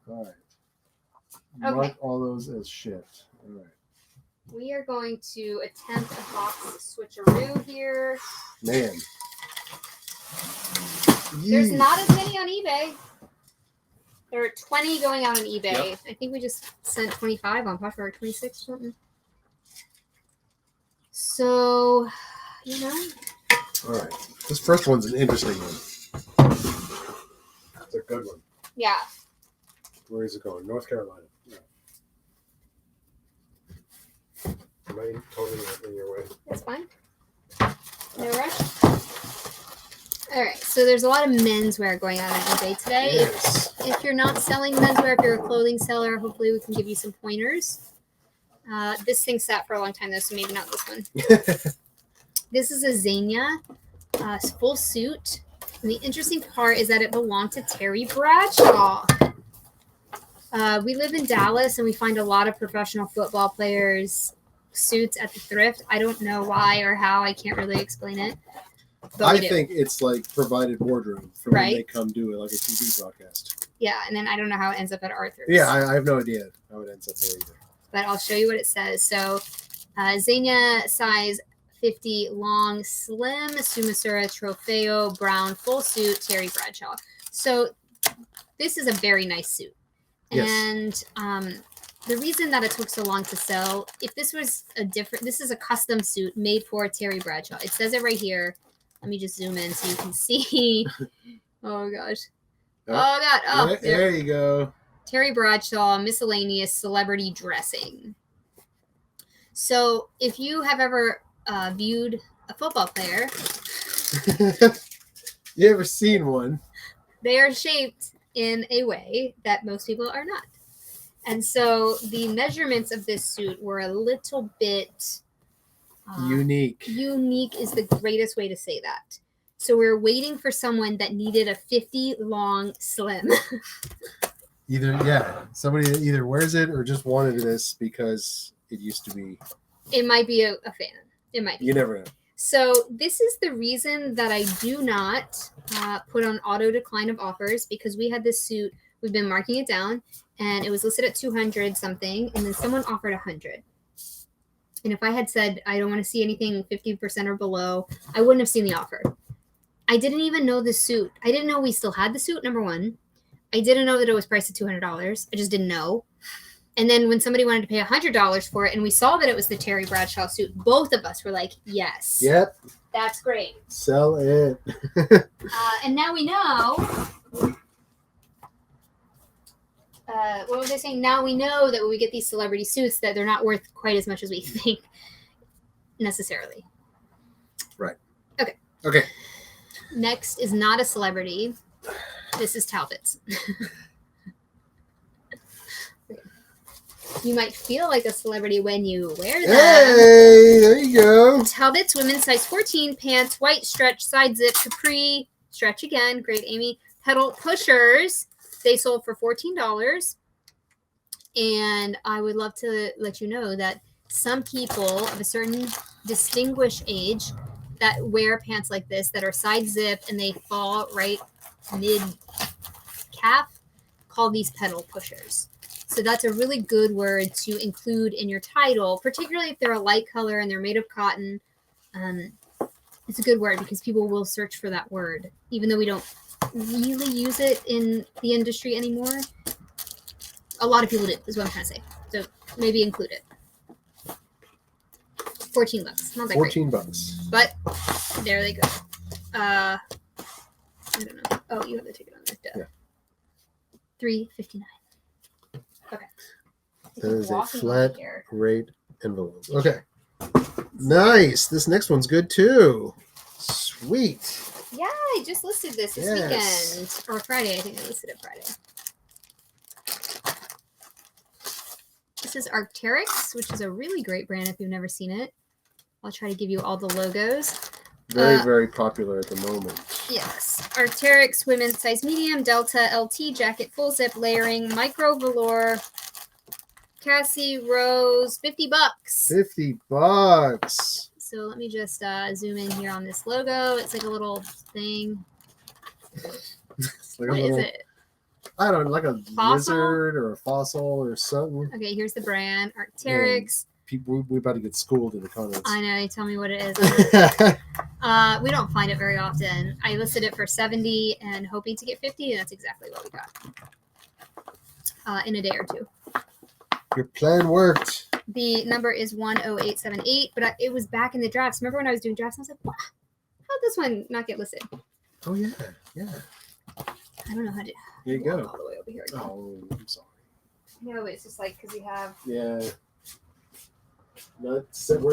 All right. Okay. Mark all those as shift. All right. We are going to attempt a box switcheroo here. Man. There's Yee. not as many on eBay. There are 20 going out on eBay. Yep. I think we just sent 25 on Poshmark, 26 or something. So, you know. All right. This first one's an interesting one. It's a good one. Yeah. Where is it going? North Carolina. No. Am I totally in your way? That's fine. No rush. All right. So there's a lot of menswear going on eBay today. Yes. If you're not selling menswear, if you're a clothing seller, hopefully we can give you some pointers. This thing sat for a long time though, so maybe not this one. This is a Zegna full suit. And the interesting part is that it belonged to Terry Bradshaw. We live in Dallas and we find a lot of professional football players' suits at the thrift. I don't know why or how. I can't really explain it. But I we do. think it's like provided wardrobe for when Right. they come do it, like a TV broadcast. Yeah, and then I don't know how it ends up at Arthur's. Yeah, I have no idea how it ends up there either. But I'll show you what it says. So, Zegna size 50 long slim Sumasura Trofeo brown full suit Terry Bradshaw. So this is a very nice suit. Yes. And the reason that it took so long to sell, if this was this is a custom suit made for Terry Bradshaw. It says it right here. Let me just zoom in so you can see. Oh gosh. Oh God. Oh, There you go. Terry Bradshaw, miscellaneous celebrity dressing. So if you have ever viewed a football player, You ever seen one? they are shaped in a way that most people are not. And so the measurements of this suit were a little bit Unique. unique is the greatest way to say that. So we were waiting for someone that needed a 50 long slim. Somebody that either wears it or just wanted this because it used to be. It might be a fan. It might be. You never know. So this is the reason that I do not put on auto decline of offers, because we had this suit, we've been marking it down, and it was listed at 200 something, and then someone offered 100. And if I had said I don't want to see anything 50% or below, I wouldn't have seen the offer. I didn't even know the suit. I didn't know we still had the suit, number one. I didn't know that it was priced at $200. I just didn't know. And then when somebody wanted to pay $100 for it, and we saw that it was the Terry Bradshaw suit, both of us were like, yes. Yep. That's great. Sell it. And now we know. What was I saying? Now we know that when we get these celebrity suits, that they're not worth quite as much as we think necessarily. Right. Okay. Next is not a celebrity. This is Talbot's. You might feel like a celebrity when you wear them. Hey, there you go. Talbot's women's size 14 pants, white stretch, side zip, capri, stretch again, great Amy, pedal pushers. They sold for $14. And I would love to let you know that some people of a certain distinguished age that wear pants like this that are side zip and they fall right mid calf call these pedal pushers. So that's a really good word to include in your title, particularly if they're a light color and they're made of cotton. It's a good word because people will search for that word, even though we don't really use it in the industry anymore. A lot of people do, is what I'm trying to say. So maybe include it. $14. Not that $14. great. But there they go. I don't know. Oh, you have the ticket on there. Duh. Yeah. $3.59. Okay. That is a flat rate envelope. Okay. Nice. This next one's good too. Sweet. Yeah, I just listed this weekend. Or Friday. I think I listed it Friday. This is Arc'teryx, which is a really great brand if you've never seen it. I'll try to give you all the logos. Very, very popular at the moment. Yes. Arc'teryx, women's size medium, Delta, LT, jacket, full zip, layering, micro velour, Cassie Rose, $50. $50. So let me just zoom in here on this logo. It's like a little thing. Like what is it? I don't know, like a fossil? lizard or a fossil or something. Okay, here's the brand, Arc'teryx. People, we're about to get schooled in the comments. I know. Tell me what it is. We don't find it very often. I listed it for $70 and hoping to get $50, and that's exactly what we got in a day or two. Your plan worked. The number is 10878, but it was back in the drafts. Remember when I was doing drafts? I was like, wow, how'd this one not get listed? Oh, yeah. Yeah. I don't know how to. There you go. All the way over here again. Oh, I'm sorry. No, it's just like because we have. Yeah. We're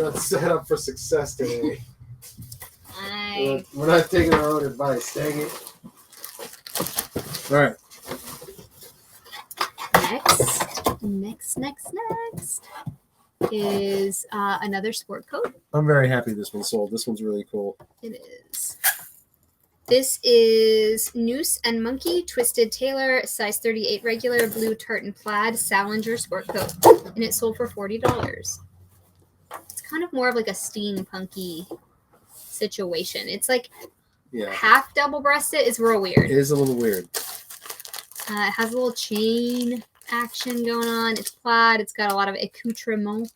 not set up for success today. We're not taking our own advice. Dang it. All right. Next is another sport coat. I'm very happy this one sold. This one's really cool. It is. This is Noose and Monkey Twisted Tailor, size 38 regular, blue tartan plaid Salinger sport coat, and it sold for $40. It's kind of more of like a steampunky situation. It's like half double-breasted. It's real weird. It is a little weird. It has a little chain action going on. It's plaid. It's got a lot of accoutrement.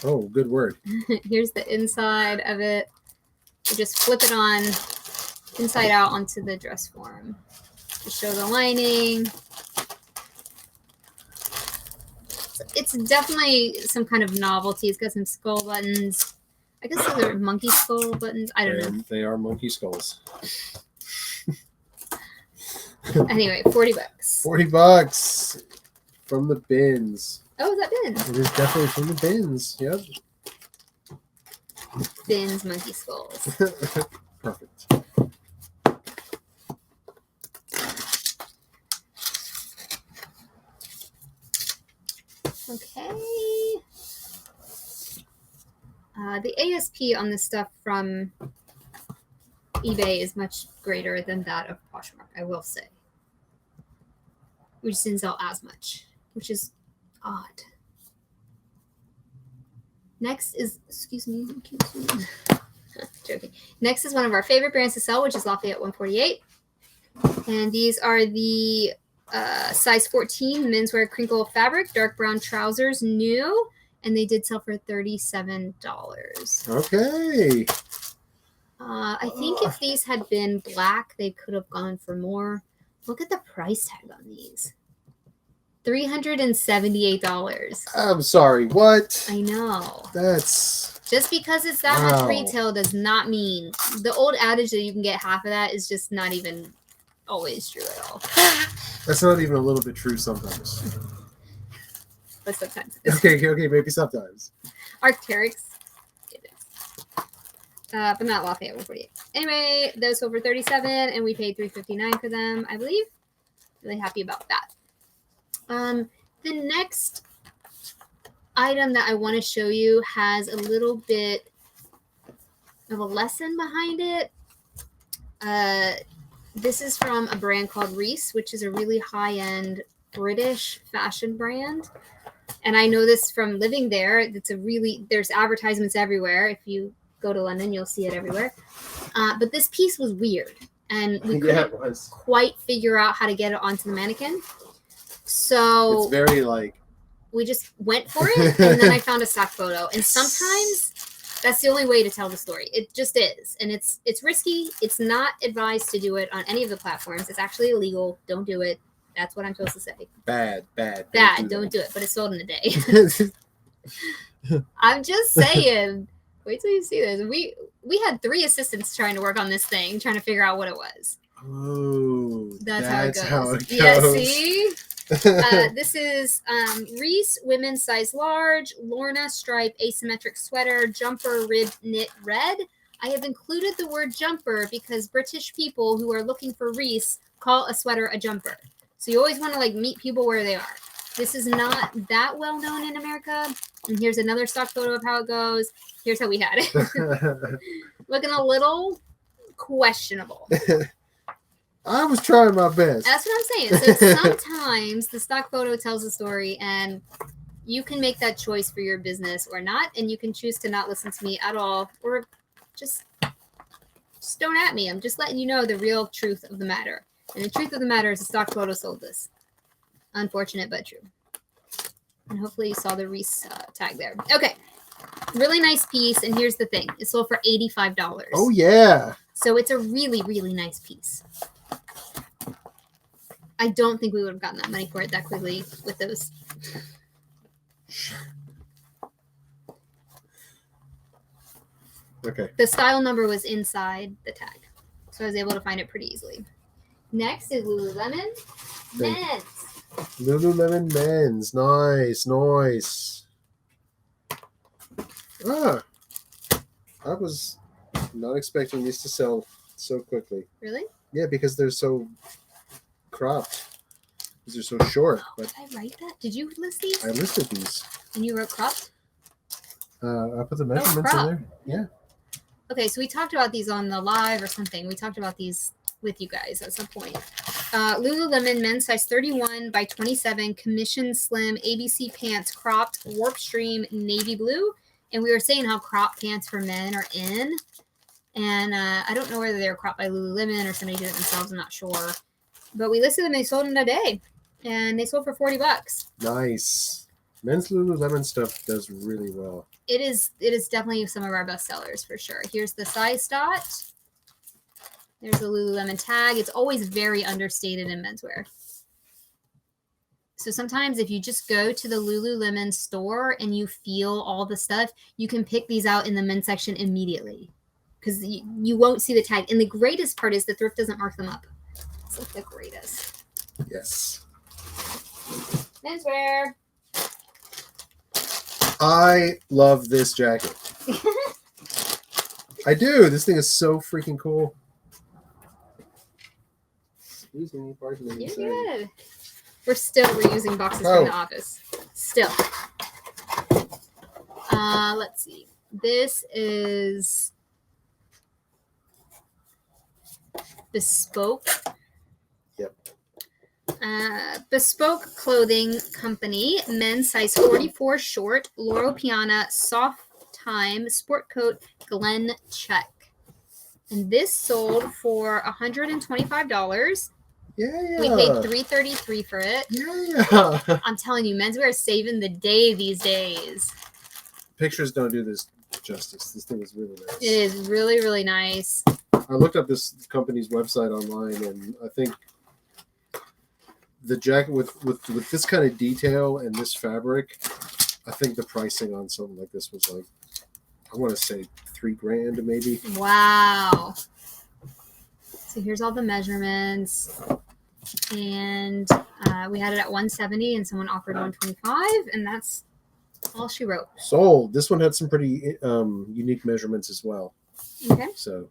Oh, good word. Here's the inside of it. You just flip it on inside out onto the dress form to show the lining. So it's definitely some kind of novelty. It's got some skull buttons. I guess those are monkey skull buttons. I don't know. They are monkey skulls. Anyway, $40. $40 from the bins. Oh, is that bins? It is definitely from the bins. Yep. Bins, monkey skulls. Perfect. Okay. The ASP on this stuff from eBay is much greater than that of Poshmark, I will say. We just didn't sell as much, which is odd. Next is, excuse me, joking. Next is one of our favorite brands to sell, which is Lafayette 148. And these are the size 14 menswear crinkle fabric, dark brown trousers, new. And they did sell for $37. Okay. I think if these had been black, they could have gone for more. Look at the price tag on these. $378. I'm sorry, what? I know. That's... Just because it's that much retail does not mean... The old adage that you can get half of that is just not even always true at all. That's not even a little bit true sometimes. But sometimes it is. Okay, maybe sometimes. Arc'teryx. It is. But not Lafayette 148. Anyway, those sold for $37 and we paid $359 for them, I believe. Really happy about that. The next item that I want to show you has a little bit of a lesson behind it. This is from a brand called Reese, which is a really high-end British fashion brand. And I know this from living there. There's advertisements everywhere. If you go to London, you'll see it everywhere. But this piece was weird. And we couldn't quite figure out how to get it onto the mannequin. So it's very like... We just went for it, and then I found a stock photo. And sometimes that's the only way to tell the story. It just is. And it's risky. It's not advised to do it on any of the platforms. It's actually illegal. Don't do it. That's what I'm supposed to say. Bad. Don't do it. But it's sold in a day. I'm just saying. Wait till you see this. We had 3 assistants trying to work on this thing, trying to figure out what it was. Oh, that's how it goes. Yeah, see? This is Reese women's size large, Lorna stripe asymmetric sweater, jumper rib knit red. I have included the word jumper because British people who are looking for Reese call a sweater a jumper. So you always want to meet people where they are. This is not that well known in America. And here's another stock photo of how it goes. Here's how we had it. Looking a little questionable. I was trying my best. That's what I'm saying. So sometimes the stock photo tells a story and you can make that choice for your business or not. And you can choose to not listen to me at all or just don't at me. I'm just letting you know the real truth of the matter. And the truth of the matter is the stock photo sold this. Unfortunate, but true. And hopefully you saw the Reese tag there. Okay. Really nice piece. And here's the thing. It sold for $85. Oh, yeah. So it's a really, really nice piece. I don't think we would have gotten that money for it that quickly with those. Okay. The style number was inside the tag. So I was able to find it pretty easily. Next is Lululemon Men's. Lululemon Men's. Nice. I was not expecting these to sell so quickly. Really? Yeah, because they're so cropped. Because they're so short. Did I write that? Did you list these? I listed these. And you wrote cropped? I put the measurements in there. Yeah. Okay, so we talked about these on the live or something. We talked about these with you guys at some point. Lululemon men's size 31 by 27 commission slim ABC pants cropped warp stream navy blue. And we were saying how crop pants for men are in. And I don't know whether they were cropped by Lululemon or somebody did it themselves. I'm not sure. But we listed them. They sold in a day. And they sold for $40. Nice. Men's Lululemon stuff does really well. It is definitely some of our best sellers for sure. Here's the size dot. There's the Lululemon tag. It's always very understated in menswear. So sometimes if you just go to the Lululemon store and you feel all the stuff, you can pick these out in the men's section immediately because you won't see the tag. And the greatest part is the thrift doesn't mark them up. It's like the greatest. Yes. Menswear. I love this jacket. I do. This thing is so freaking cool. Excuse me, pardon me. You're good. We're still reusing boxes from the office. Still. Let's see. This is Bespoke. Yep. Bespoke Clothing Company, men's size 44 short, Loro Piana soft time sport coat, Glen check. And this sold for $125. Yeah. We paid $333 for it. Yeah. I'm telling you, menswear is saving the day these days. Pictures don't do this justice. This thing is really nice. It is really, really nice. I looked up this company's website online, and I think the jacket with this kind of detail and this fabric, I think the pricing on something like this was like, I want to say $3,000 maybe. Wow. So here's all the measurements. And we had it at 170 and someone offered 125, and that's all she wrote. Sold. This one had some pretty unique measurements as well. Okay. So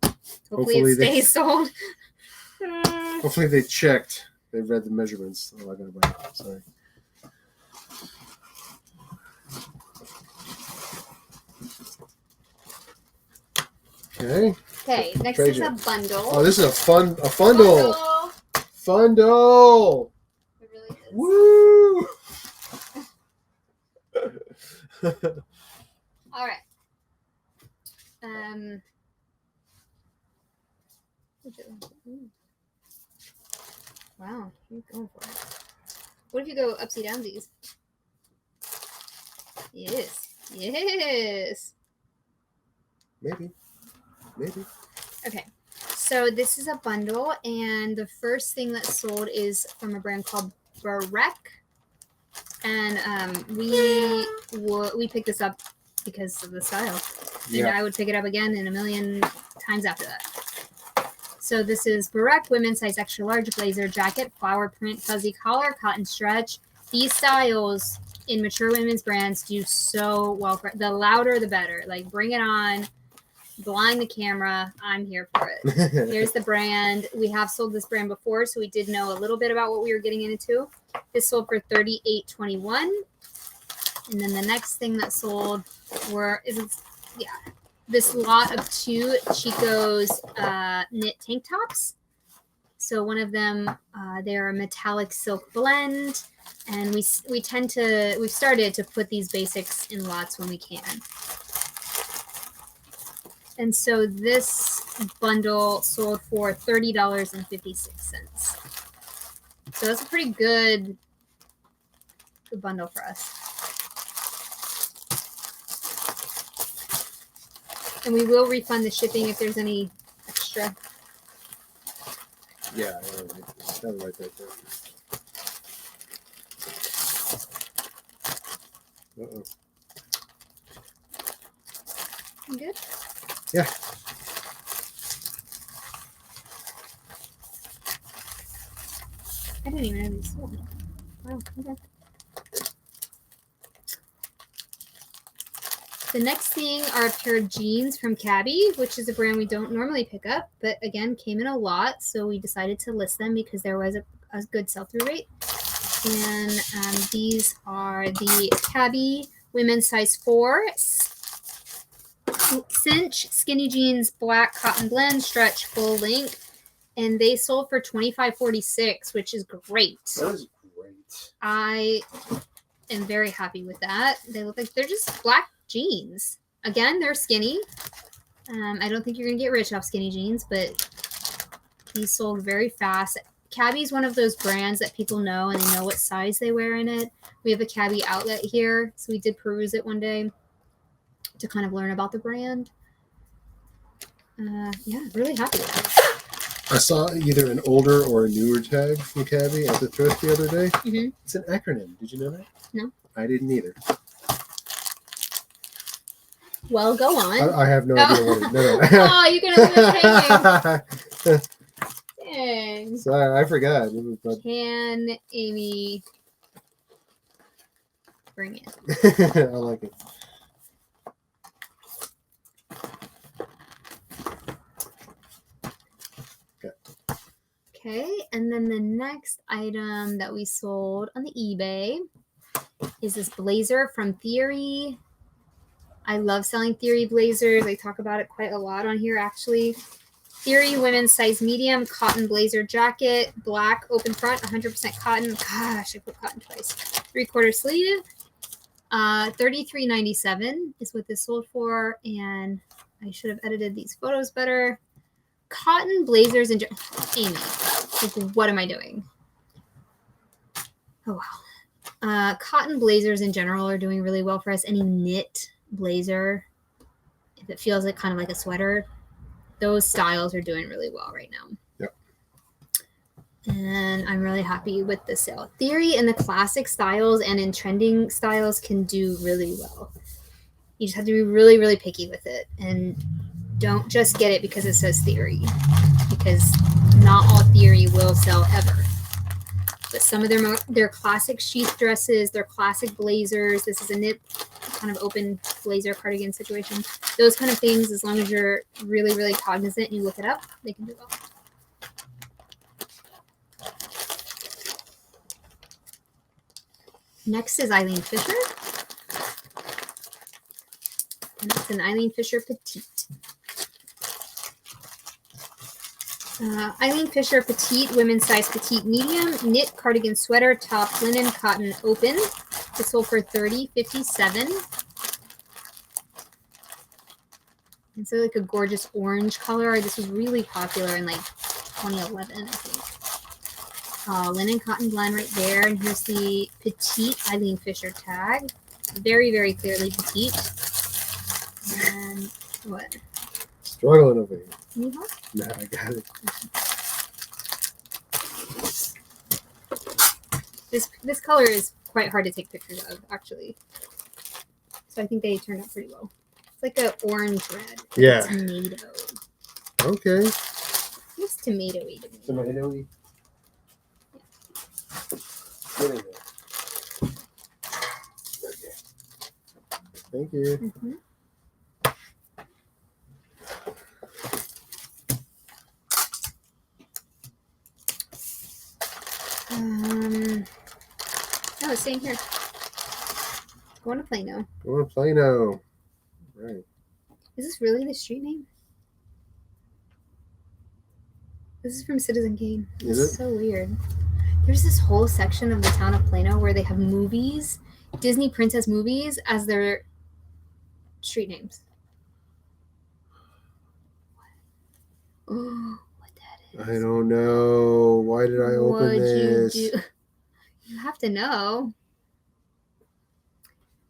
hopefully it stays sold. Hopefully they checked. They read the measurements. Oh, I gotta wait. Sorry. Okay. Okay, next is a bundle. Oh, this is a fundle. Fundle. It really is. Woo! All right. Wow, you're going for it. What if you go upside down these? Yes. Yes. Maybe. Okay. So this is a bundle, and the first thing that sold is from a brand called Barek. And we picked this up because of the style. And I would pick it up again in a million times after that. So this is Barek women's size extra large blazer jacket, flower print, fuzzy collar, cotton stretch. These styles in mature women's brands do so well. The louder, the better. Like, bring it on. Blind the camera. I'm here for it. Here's the brand. We have sold this brand before, so we did know a little bit about what we were getting into. This sold for $38.21. And then the next thing that sold this lot of two Chico's knit tank tops. So one of them, they're a metallic silk blend, and we've started to put these basics in lots when we can. And so this bundle sold for $30.56. So that's a pretty good bundle for us. And we will refund the shipping if there's any extra. Yeah, got it right there. Uh-oh. You good? Yeah. I didn't even know these sold. Wow, okay. The next thing are a pair of jeans from Cabby, which is a brand we don't normally pick up, but again, came in a lot, so we decided to list them because there was a good sell-through rate. And these are the Cabby women's size 4 cinch skinny jeans, black cotton blend, stretch full length, and they sold for $25.46, which is great. That is great. I am very happy with that. They look like they're just black jeans. Again, they're skinny. I don't think you're gonna get rich off skinny jeans, but these sold very fast. Cabby's one of those brands that people know and they know what size they wear in it. We have a Cabby outlet here, so we did peruse it one day to kind of learn about the brand. Yeah, really happy with it. I saw either an older or a newer tag from Cabby at the thrift the other day. Mm-hmm. It's an acronym. Did you know that? No. I didn't either. Well, go on. I have no idea what it is. No. Oh, you're going to leave it hanging. Dang. Sorry, I forgot. Can Amy bring it? I like it. Okay, and then the next item that we sold on the eBay is this blazer from Theory. I love selling Theory blazers. I talk about it quite a lot on here, actually. Theory women's size medium cotton blazer jacket, black open front, 100% cotton. Gosh, I put cotton twice. 3/4 sleeve. $33.97 is what this sold for, and I should have edited these photos better. Cotton blazers and Amy, like, what am I doing? Oh wow. Cotton blazers in general are doing really well for us. Any knit blazer, if it feels like kind of like a sweater, those styles are doing really well right now. Yep. And I'm really happy with the sale. Theory in the classic styles and in trending styles can do really well. You just have to be really, really picky with it. And don't just get it because it says Theory. Because not all Theory will sell ever. But some of their classic sheath dresses, their classic blazers, this is a knit kind of open blazer cardigan situation. Those kind of things, as long as you're really, really cognizant and you look it up, they can do well. Next is Eileen Fisher. And it's an Eileen Fisher Petite. Eileen Fisher Petite, women's size petite medium, knit cardigan sweater, top linen cotton open. This sold for $30.57. It's like a gorgeous orange color. This was really popular in like 2011, I think. Linen cotton blend right there. And here's the petite Eileen Fisher tag. Very, very clearly petite. And what? Struggling over here. Need help? Nah, I got it. This color is quite hard to take pictures of, actually. So I think they turned out pretty well. It's like an orange red. Yeah. Tomato. Okay. Looks tomatoey to me. Tomatoey. Get in there. Okay. Thank you. Mm-hmm. No, it's staying here. Going to Plano. Going to Plano. Right. Is this really the street name? This is from Citizen Kane. Is It's it? so weird. There's this whole section of the town of Plano where they have movies, Disney princess movies, as their street names. Oh, what that is. I don't know. Why did I open What'd this? you do? You have to know.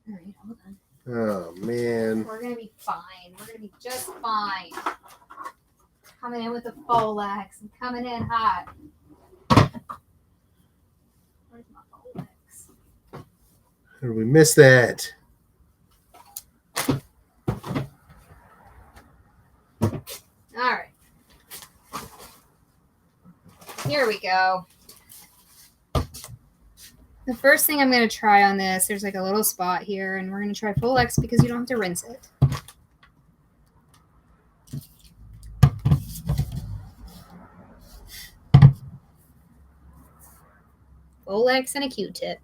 All right, hold on. Oh, man. We're gonna be fine. We're gonna be just fine. Coming in with a Folex. I'm coming in hot. Where's my Folex? How did we miss that? All right. Here we go. The first thing I'm going to try on this, there's like a little spot here, and we're going to try Folex because you don't have to rinse it. Folex and a Q-tip.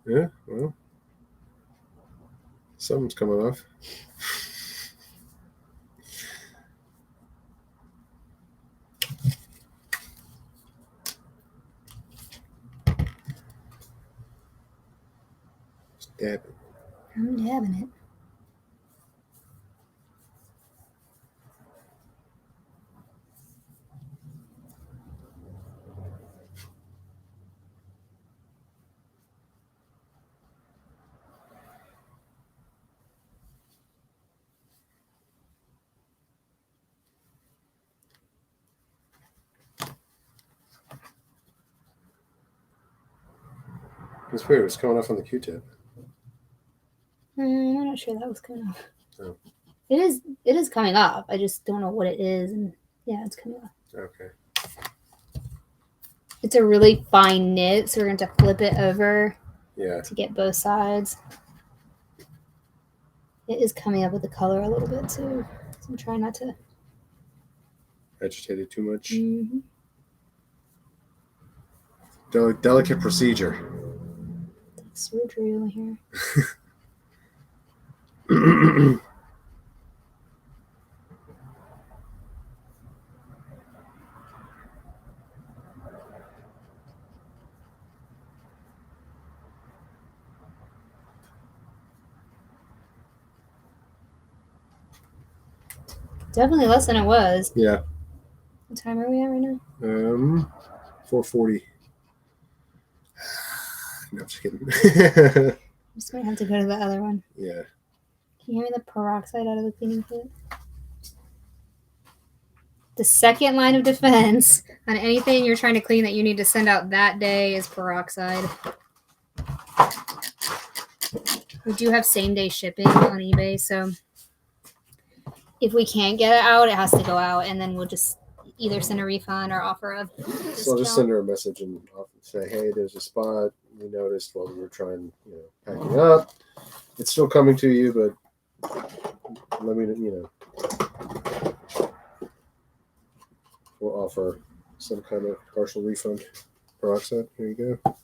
Yeah, well, something's coming off. Just dab it. I'm dabbing it. It's weird. It's coming off on the Q-tip. I'm not sure that was coming off. Oh. It is coming up. I just don't know what it is, and yeah, it's coming off. Okay. It's a really fine knit, so we're going to flip it over Yeah. to get both sides. It is coming up with the color a little bit too, so I'm trying not to Agitate it too much. Mm-hmm. Delicate procedure. Surgery over here. Definitely less than it was. Yeah. What time are we at right now? 4:40. No, I'm just kidding. I just might have to go to the other one. Yeah. Can you hear me the peroxide out of the cleaning kit? The second line of defense on anything you're trying to clean that you need to send out that day is peroxide. We do have same day shipping on eBay, so if we can't get it out, it has to go out, and then we'll just either send a refund or offer a discount. So I'll just send her a message and I'll say, hey, there's a spot we noticed while we were trying, packing up. It's still coming to you, but let me, we'll offer some kind of partial refund. Peroxide, here you go.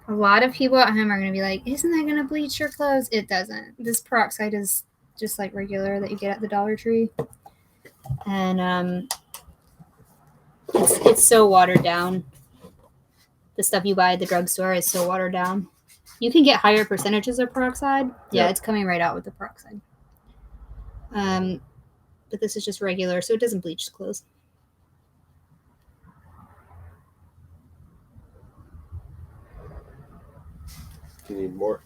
A lot of people at home are going to be like, isn't that going to bleach your clothes? It doesn't. This peroxide is just like regular that you get at the Dollar Tree. And it's so watered down. The stuff you buy at the drugstore is so watered down. You can get higher percentages of peroxide. Yeah, it's coming right out with the peroxide. But this is just regular, so it doesn't bleach the clothes. Do you need more?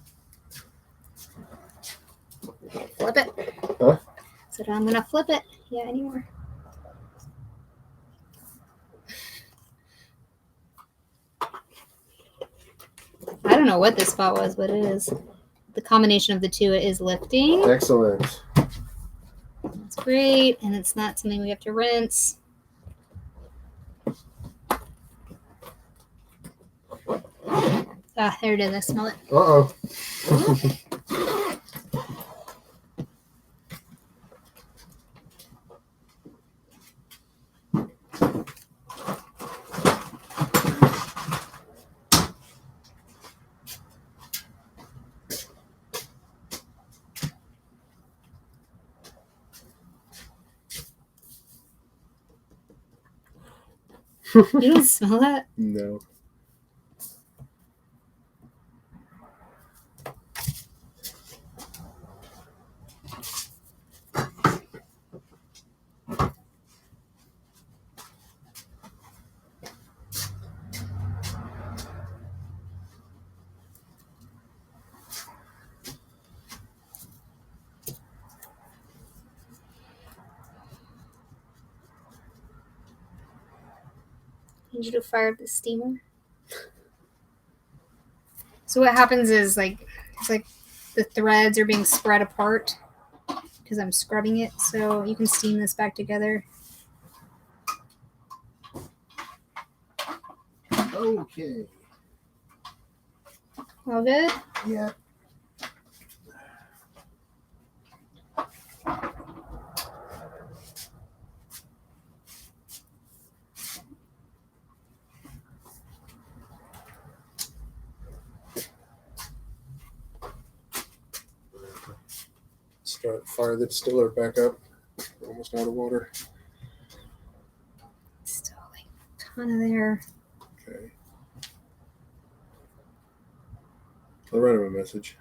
Flip it. Huh? So I'm going to flip it. Yeah, any more. I don't know what this spot was, but it is. The combination of the two is lifting. Excellent. That's great. And it's not something we have to rinse. Ah, there it is. I smell it. Uh-oh. You don't smell that? No. I need you to fire up the steamer. So what happens is it's like the threads are being spread apart because I'm scrubbing it. So you can steam this back together. Okay. All good? Yeah. Fire the distiller back up. Almost out of water. Still like a ton of there. Okay. I'll write him a message.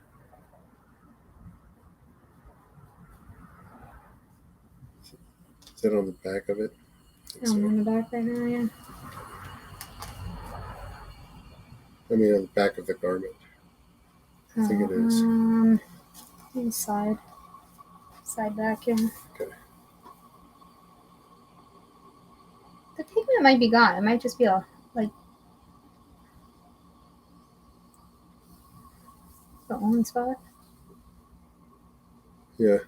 Is that on the back of it? I'm on the back right now, yeah. I mean, on the back of the garment. I think it is. Inside. Side back, yeah. Okay. The pigment might be gone. It might just be the only spot. Yeah.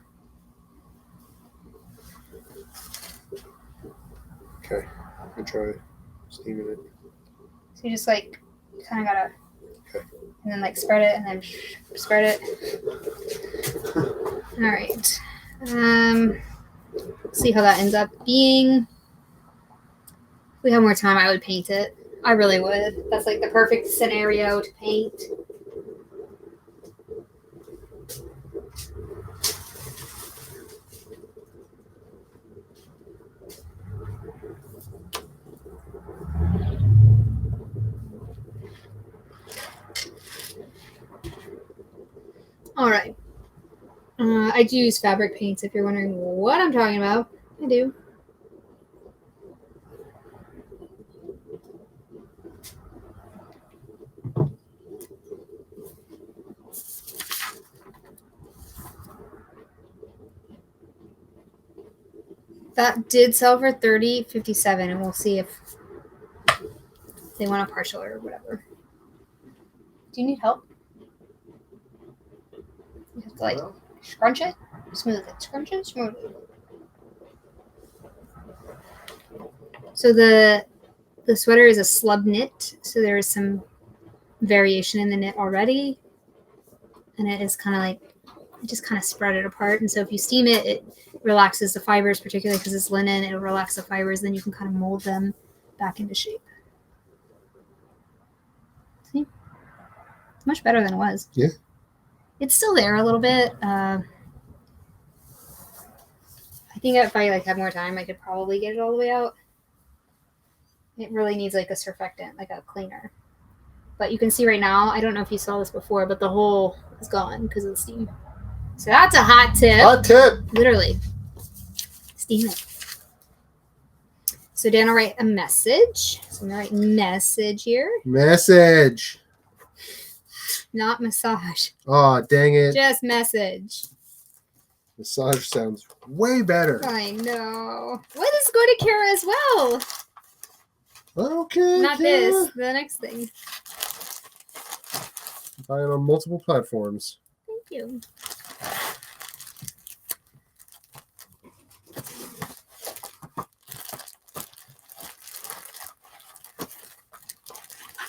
Okay. Good try. steaming it. So you just like kind of gotta, and then like spread it, and then spread it. All right. See how that ends up being. If we have more time, I would paint it. I really would. That's like the perfect scenario to paint. All right. I do use fabric paints if you're wondering what I'm talking about. I do. That did sell for $30.57, and we'll see if they want a partial or whatever. Do you need help? You have to like scrunch it, smooth it, scrunch it, smooth it. So the sweater is a slub knit, so there is some variation in the knit already, and it is kind of like just kind of spread it apart. And so if you steam it, it relaxes the fibers, particularly because it's linen. It'll relax the fibers, then you can kind of mold them back into shape. See, much better than it was. Yeah, it's still there a little bit. I think if I like had more time, I could probably get it all the way out. It really needs like a surfactant, like a cleaner. But you can see right now, I don't know if you saw this before, but the hole is gone because of the steam. So that's a hot tip. hot tip. Literally. Steam it. So Dan will write a message. So I'm going to write message here. Message. Not massage. Oh, dang it. Just message. Massage sounds way better. I know. Well, this is going to Kara as well. Okay. Not this. The next thing. Buy it on multiple platforms. Thank you.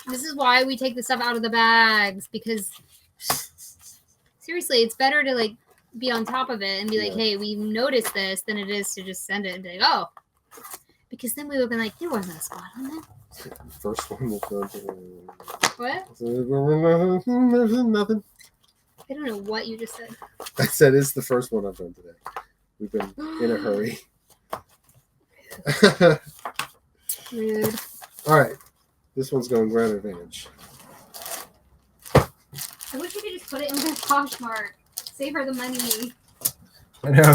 This is why we take the stuff out of the bags, because seriously, it's better to like be on top of it and be like, hey, we noticed this, than it is to just send it and be like, oh. Because then we would have been like, there wasn't a spot on that. First one was What? nothing. I don't know what you just said. I said it's the first one I've done today. We've been in a hurry. Rude. All right. This one's going ground advantage. I wish we could just put it in with Poshmark. Save her the money. I know.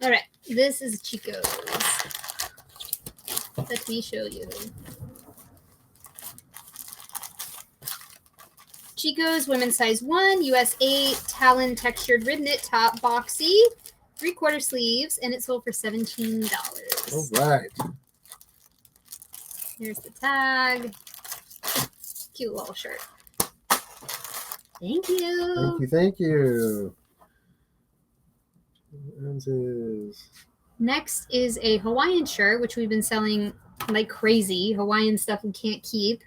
All right. This is Chico's. Let me show you. Chico's women's size 1, US 8, talon textured rib knit top, boxy, 3/4 sleeves, and it sold for $17. All right. Here's the tag. Cute little shirt. Thank you. Thank you. Thank you. Next is a Hawaiian shirt, which we've been selling like crazy. Hawaiian stuff we can't keep,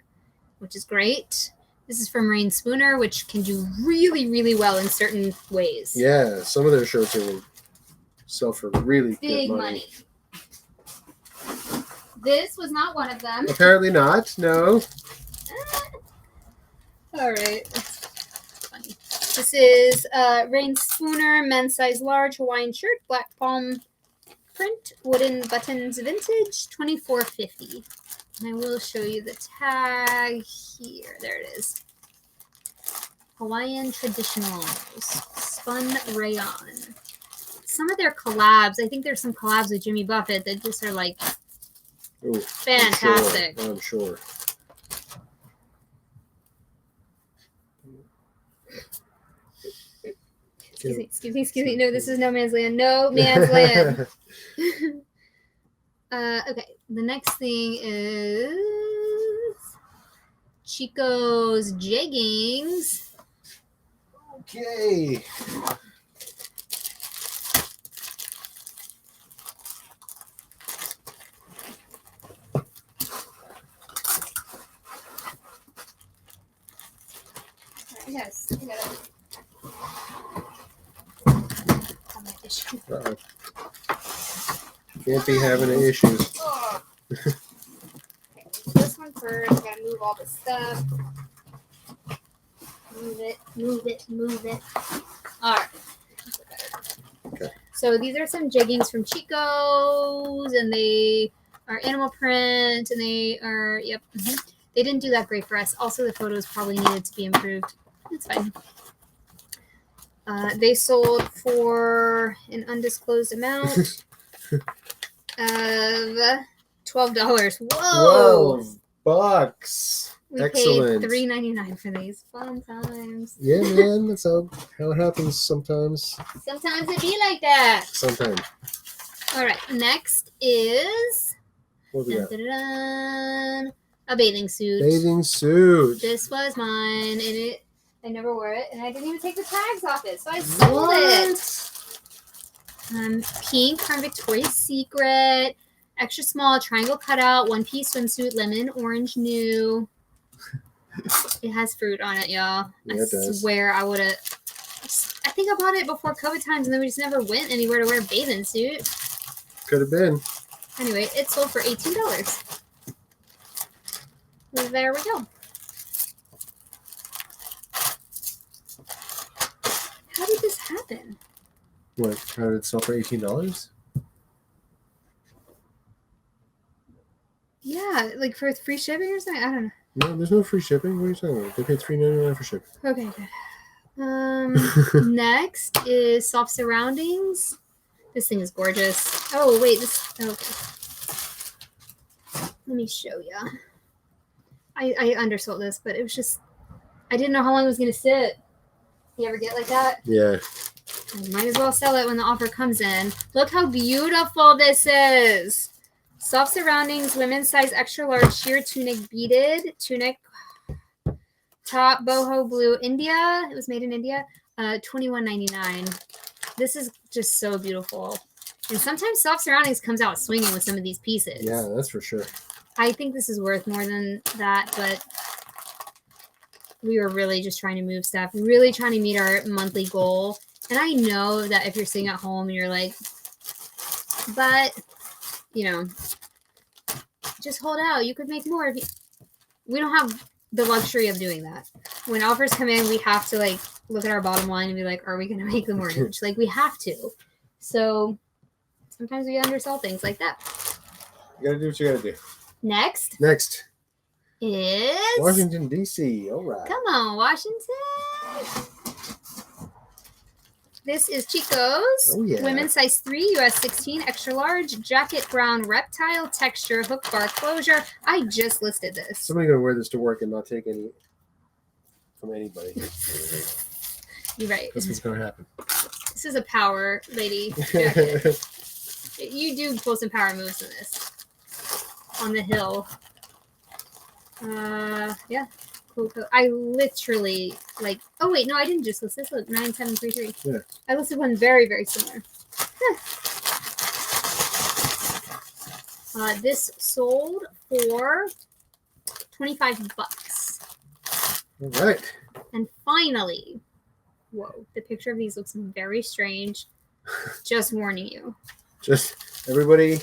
which is great. This is from Rain Spooner, which can do really, really well in certain ways. Yeah, some of their shirts will sell for really Big good money. This was not one of them. Apparently not. No. All right. That's funny. This is Rain Spooner men's size large Hawaiian shirt, black palm print, wooden buttons, vintage, $24.50. And I will show you the tag here. There it is. Hawaiian Traditionals, spun rayon. Some of their collabs, I think there's some collabs with Jimmy Buffett that just are like fantastic. I'm sure. Excuse me. No, this is no man's land. No man's land. Okay, the next thing is Chico's jeggings. Okay. Yes. I got it. Have my issue. Uh-oh. Can't be having any issues. Oh. Okay, this one first. I gotta move all this stuff. Move it, move it, move it. Alright. Okay. So these are some jeggings from Chico's, and they are animal print, and they are, yep. They didn't do that great for us. Also, the photos probably needed to be improved. It's fine. They sold for an undisclosed amount of $12. Whoa! $12. We Excellent. paid $3.99 for these. Fun times. Yeah, man. That's how it happens sometimes. Sometimes it be like that. Sometimes. All right. Next is What do we got? a bathing suit. Bathing suit. This was mine, and I never wore it, and I didn't even take the tags off it, so I sold it. Pink from Victoria's Secret, extra small, triangle cutout, one-piece swimsuit, lemon, orange, new. It has fruit on it, y'all. Yeah, it does. Swear I would have. I think I bought it before COVID times, and then we just never went anywhere to wear a bathing suit. Could have been. Anyway, it sold for $18. There we go. How did this happen? What? How did it sell for $18? Yeah, like for free shipping or something? I don't know. No, there's no free shipping. What are you talking about? They paid $3.99 for shipping. Okay, good. Next is soft surroundings. This thing is gorgeous. Oh, wait. Okay. Let me show ya. I undersold this, but it was just... I didn't know how long it was going to sit. You ever get like that? Yeah. I might as well sell it when the offer comes in. Look how beautiful this is. Soft surroundings, women's size extra large sheer tunic beaded. Tunic top boho blue India. It was made in India. $21.99. This is just so beautiful. And sometimes soft surroundings comes out swinging with some of these pieces. Yeah, that's for sure. I think this is worth more than that, but we were really just trying to move stuff, really trying to meet our monthly goal. And I know that if you're sitting at home and you're like, but, you know, just hold out. You could make more. We don't have the luxury of doing that. When offers come in, we have to like look at our bottom line and be like, are we going to make the mortgage? Like we have to. So sometimes we undersell things like that. You got to do what you got to do. Next is Washington, D.C. All right. Come on, Washington. This is Chico's. Oh, yeah. Women's size 3, US 16, extra large, jacket brown, reptile texture, hook bar closure. I just listed this. Somebody's going to wear this to work and not take any from anybody. You're right. That's what's going to happen. This is a power lady jacket. You do pull some power moves in this. On the hill. Yeah. Cool. I literally like. Oh wait, no, I didn't just list this. Look, 9733. Yeah. I listed one very, very similar. This sold for $25. All right. And finally, whoa, the picture of these looks very strange. Just warning you. Just everybody.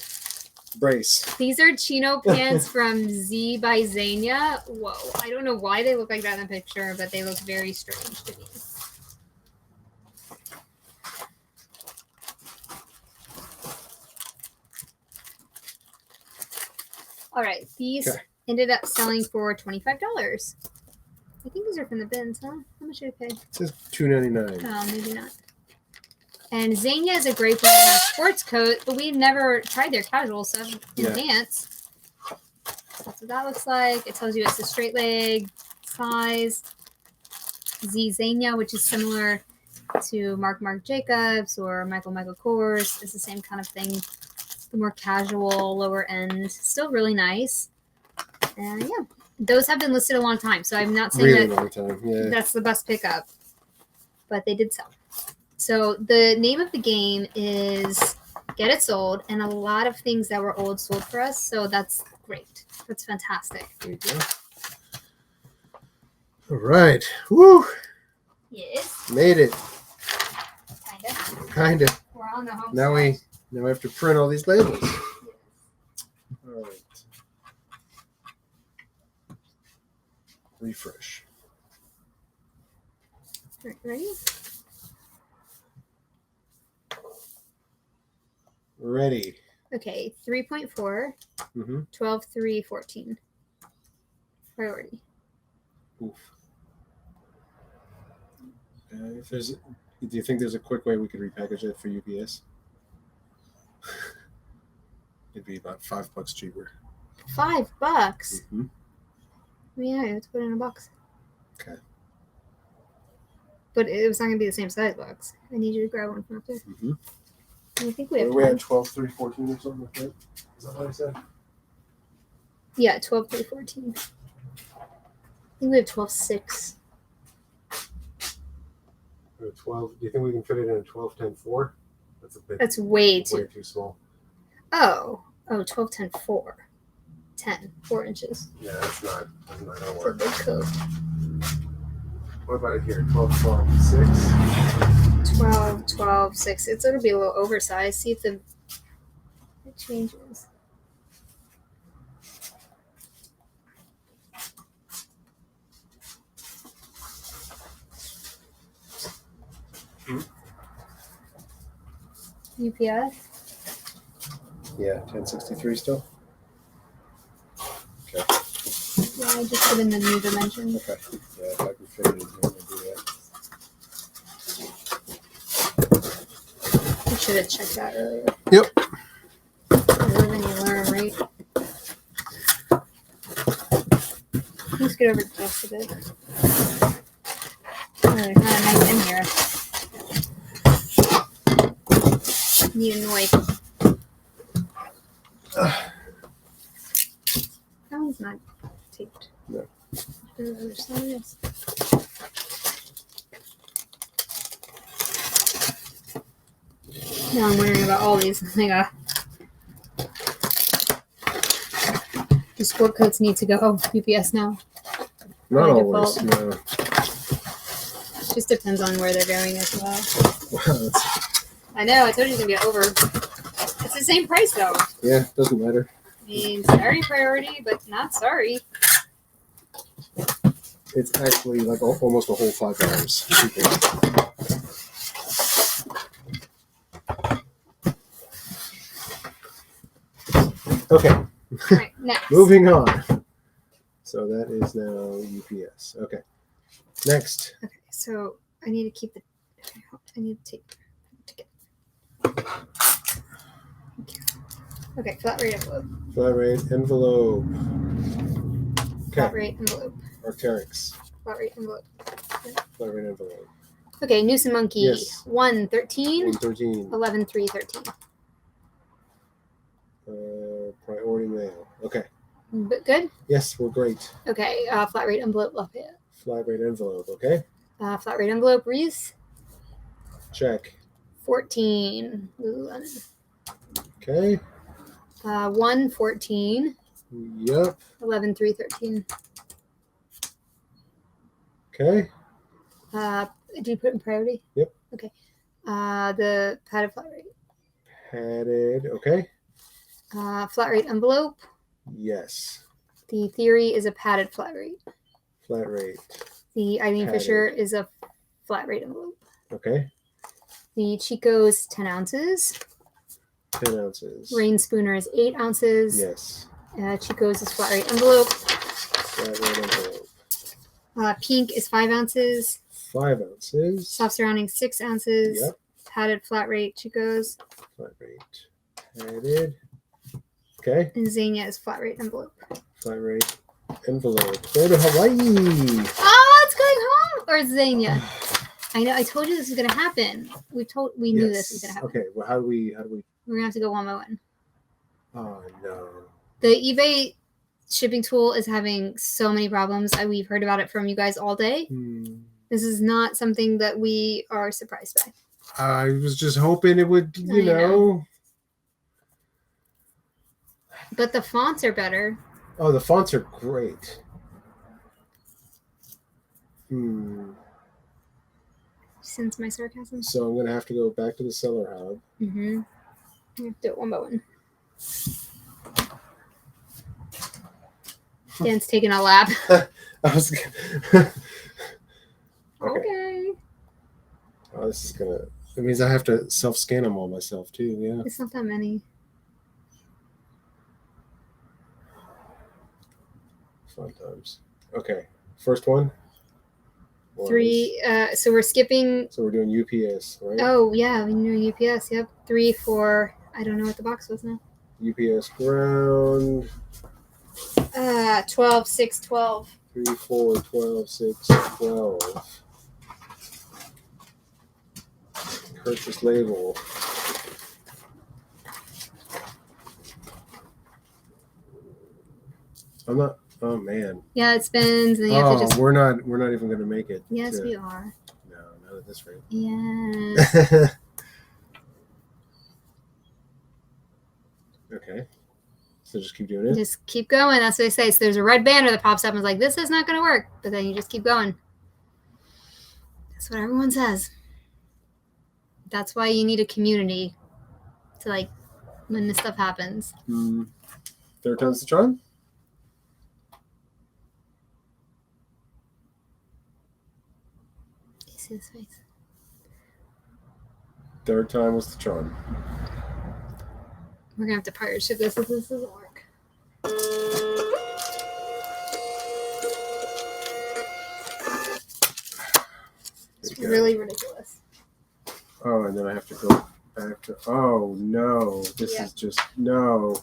Brace. These are chino pants from Z by Zania. Whoa. I don't know why they look like that in the picture, but they look very strange to me. All right. These ended up selling for $25. I think these are from the bins, huh? How much did I pay? It says $2.99. Oh, maybe not. And Zania is a great brand in a sports coat, but we've never tried their casual stuff in pants. That's what that looks like. It tells you it's a straight leg size. Zania, which is similar to Marc Jacobs or Michael Kors. It's the same kind of thing. The more casual, lower end. Still really nice. And yeah, those have been listed a long time. So I'm not saying really long time. Yeah. That's the best pickup. But they did sell. So the name of the game is Get It Sold, and a lot of things that were old sold for us. So that's great. That's fantastic. There you go. All right. Woo. Yes. Made it. Kind of. Kind of. We're on the home Now we have to print all these labels. All right. Refresh. Right, ready? Ready. Okay, 3.4, Mm-hmm. 12, 3, 14. Priority. Oof. Do you think there's a quick way we could repackage it for UPS? It'd be about $5 cheaper. $5. Mm-hmm. Yeah, let's put it in a box. Okay. But it was not going to be the same size box. I need you to grab one from up there. Mm-hmm. I think we have We had time. 12, 3, 14 or something like that. Is that what I said? Yeah, 12, 3, 14. I think we have 12, 6. Or 12. Do you think we can fit it in a 12, 10, 4? That's a bit. That's way too. Way too small. Oh, 12, 10, 4. 10, 4 inches. Yeah, that's not gonna It's a work. big coat. What about it here? 12, 12, 6? 12, 12, 6. It'll be a little oversized. See if it changes. UPS? Yeah, 1063 still? Okay. Yeah, I just put in the new dimensions. Okay. Yeah, if I can fit it in here, we'll do that. I should have checked that earlier. Yep. Live and you learn, right? Let's get over just a bit. Oh, there's not a knife in here. Need a knife. That one's not taped. No. The other side is. Now I'm wondering about all these. The sport coats need to go UPS now. Not By always. default. No. Just depends on where they're going as well. Wow, I know, I told you it's gonna be over. It's the same price though. yeah, doesn't matter. I mean, sorry priority, but not sorry. It's actually like almost a whole $5 cheaper. Okay. All right, next. Moving on. So that is now UPS. Okay. Next. Okay, so I need to keep the. I need to take. Okay, flat rate envelope. Flat rate envelope. Flat Okay. rate envelope. Arcteryx. Flat rate envelope. Flat rate envelope. Okay, Noose and Monkey. Yes. 113. 113. 11, 3, 13. Priority mail. Okay. But good? Yes, we're great. Okay, flat rate envelope Lafayette. Flat rate envelope. Okay. Flat rate envelope Reese. Check. 14. Lululemon. Okay. 114. Yep. 11, 3, 13. Okay. Do you put in priority? Yep. Okay. The padded flat rate. Padded. Okay. Flat rate envelope. Yes. The Theory is a padded flat rate. Flat rate. The Eileen Padded. Fisher is a flat rate envelope. Okay. The Chico's 10 ounces. 10 ounces. Rain Spooner is 8 ounces. Yes. Chico's is flat rate envelope. Flat rate envelope. Pink is 5 ounces. 5 ounces. Soft surrounding 6 ounces. Yep. Padded flat rate Chico's. Flat rate. Padded. Okay. And Xenia is flat rate envelope. Flat rate envelope. Go to Hawaii. Oh, it's going home! Or Xenia. I know. I told you this was gonna happen. We knew this was gonna happen. Okay. Well, how do we? We're gonna have to go one by one. Oh no. The eBay shipping tool is having so many problems. We've heard about it from you guys all day. This is not something that we are surprised by. I was just hoping it would, I know. But the fonts are better. Oh, the fonts are great. Sense my sarcasm. So I'm going to have to go back to the seller hub. Mm-hmm. You have to do it one by one. Dan's taking a lap. I was okay. Okay. Oh, this is gonna. That means I have to self-scan them all myself too. Yeah. It's not that many. Fun times. Okay. First one. was- 3. So we're skipping. So we're doing UPS, right? Oh yeah, we knew UPS. Yep. 3, 4. I don't know what the box was now. UPS ground. 12, 6, 12. 3, 4, 12, 6, 12. Purchase label. I'm not. Oh man. Yeah, it spins, and then you have to just. we're not even going to make it. Yes, we are. No, not at this rate. Yes. Okay. So just keep doing it. Just keep going. That's what they say. So there's a red banner that pops up and is like, this is not going to work. But then you just keep going. That's what everyone says. That's why you need a community to, like, when this stuff happens. Third time's the charm. You see his face. Third time was the charm. We're going to have to pirate ship this if this doesn't work. It's really ridiculous. Oh, and then I have to go back to. Oh no! This Yep. is just no.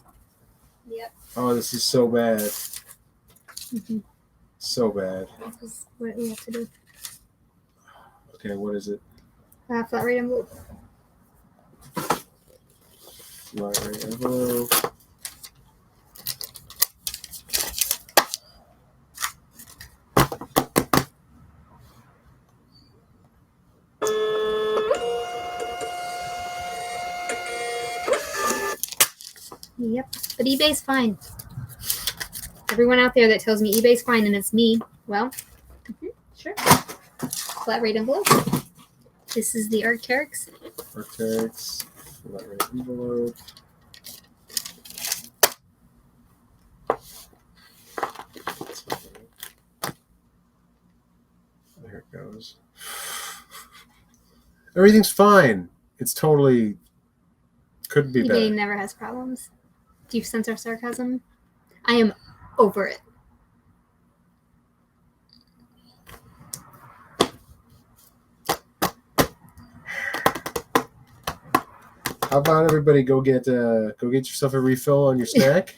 Yep. Oh, this is so bad. Mm-hmm. So bad. This is what we have to do. Okay, what is it? Flat rate envelope. Flat rate envelope. Yep. But eBay's fine. Everyone out there that tells me eBay's fine and it's me, well, sure. Flat rate envelope. This is the Arc'teryx. Arc'teryx. Flat rate envelope. There it goes. Everything's fine. It's totally could be eBay better. never has problems. Do you sense our sarcasm? I am over it. How about everybody go get yourself a refill on your snack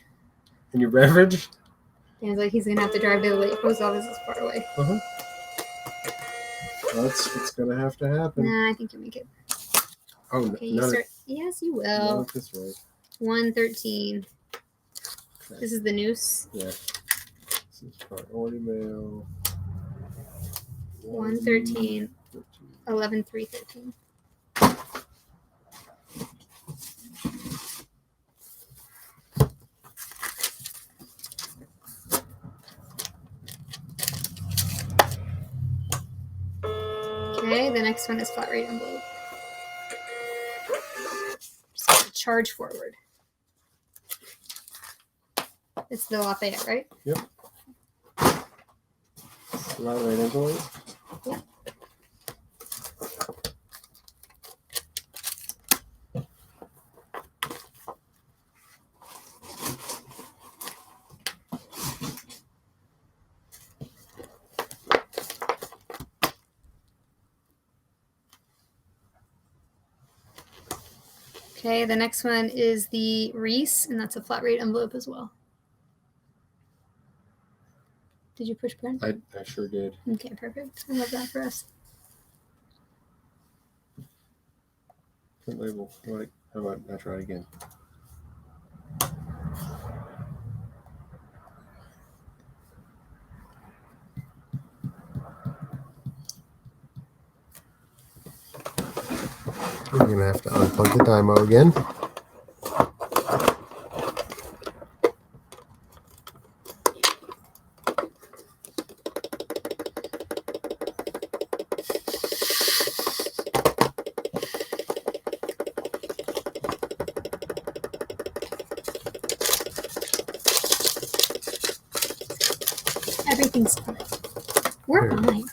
and your beverage? Dan's like he's gonna have to drive to the late post office. It's far away. That's what's gonna have to happen. Nah, I think you'll make it. Oh, Okay, you start. Yes, you will. Not this way. 113. Okay. This is the noose. Yeah. This is priority mail. 113. 11 3 13. Okay, the next one is flat rate envelope. Just gonna charge forward. It's the Lafayette, right? Yep. Flat rate envelope. Yep. Okay, the next one is the Reese, and that's a flat rate envelope as well. Did you push print? I sure did. Okay, perfect. I love that for us. Print label. How about I try it again? We're gonna have to unplug the Dymo again. Everything's fine. We're Yeah. fine.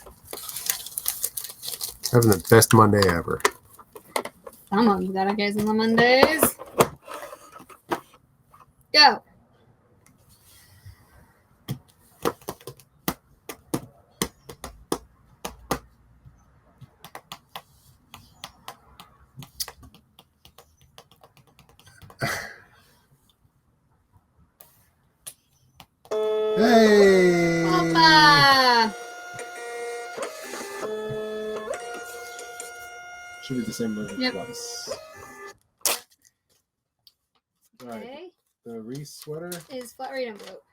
Having the best Monday ever. Some of you got guys on the Mondays. Go. Hey! Opa! Should be the same movie Yep. twice. All right. Okay. The Reese sweater. Is flat rate envelope.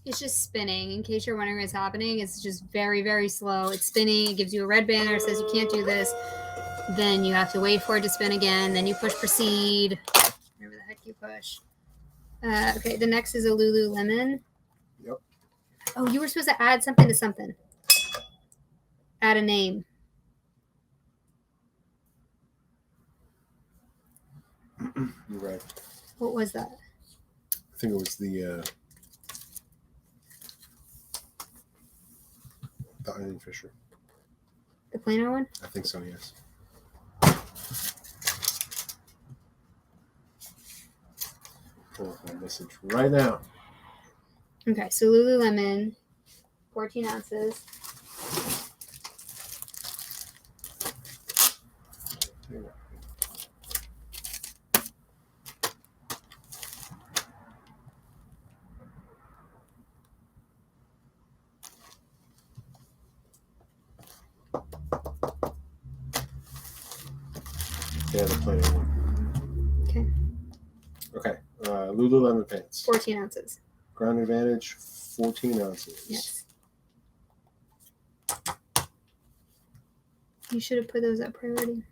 It's just spinning. In case you're wondering what's happening, it's just very, very slow. It's spinning. It gives you a red banner. Says you can't do this. Then you have to wait for it to spin again. Then you push proceed. Whatever the heck you push. Okay, the next is a Lululemon. Yep. Oh, you were supposed to add something to something. Add a name. You're right. What was that? I think it was the Eileen Fisher. The plainer one? I think so, yes. Pull up my message right now. Okay, so Lululemon, 14 ounces. Yeah, the plain one. Okay. Okay. Lululemon pants. 14 ounces. Ground Advantage, 14 ounces. Yes. You should have put those at priority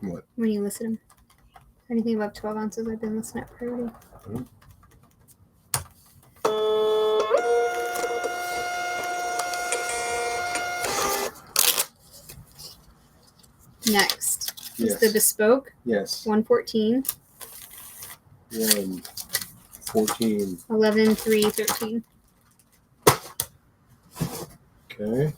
What? when you listed them. Anything above 12 ounces, I've been listing at priority. Mm-hmm. Next Yes. is the Bespoke, Yes. 114, 114. 11, 3, 13. Okay.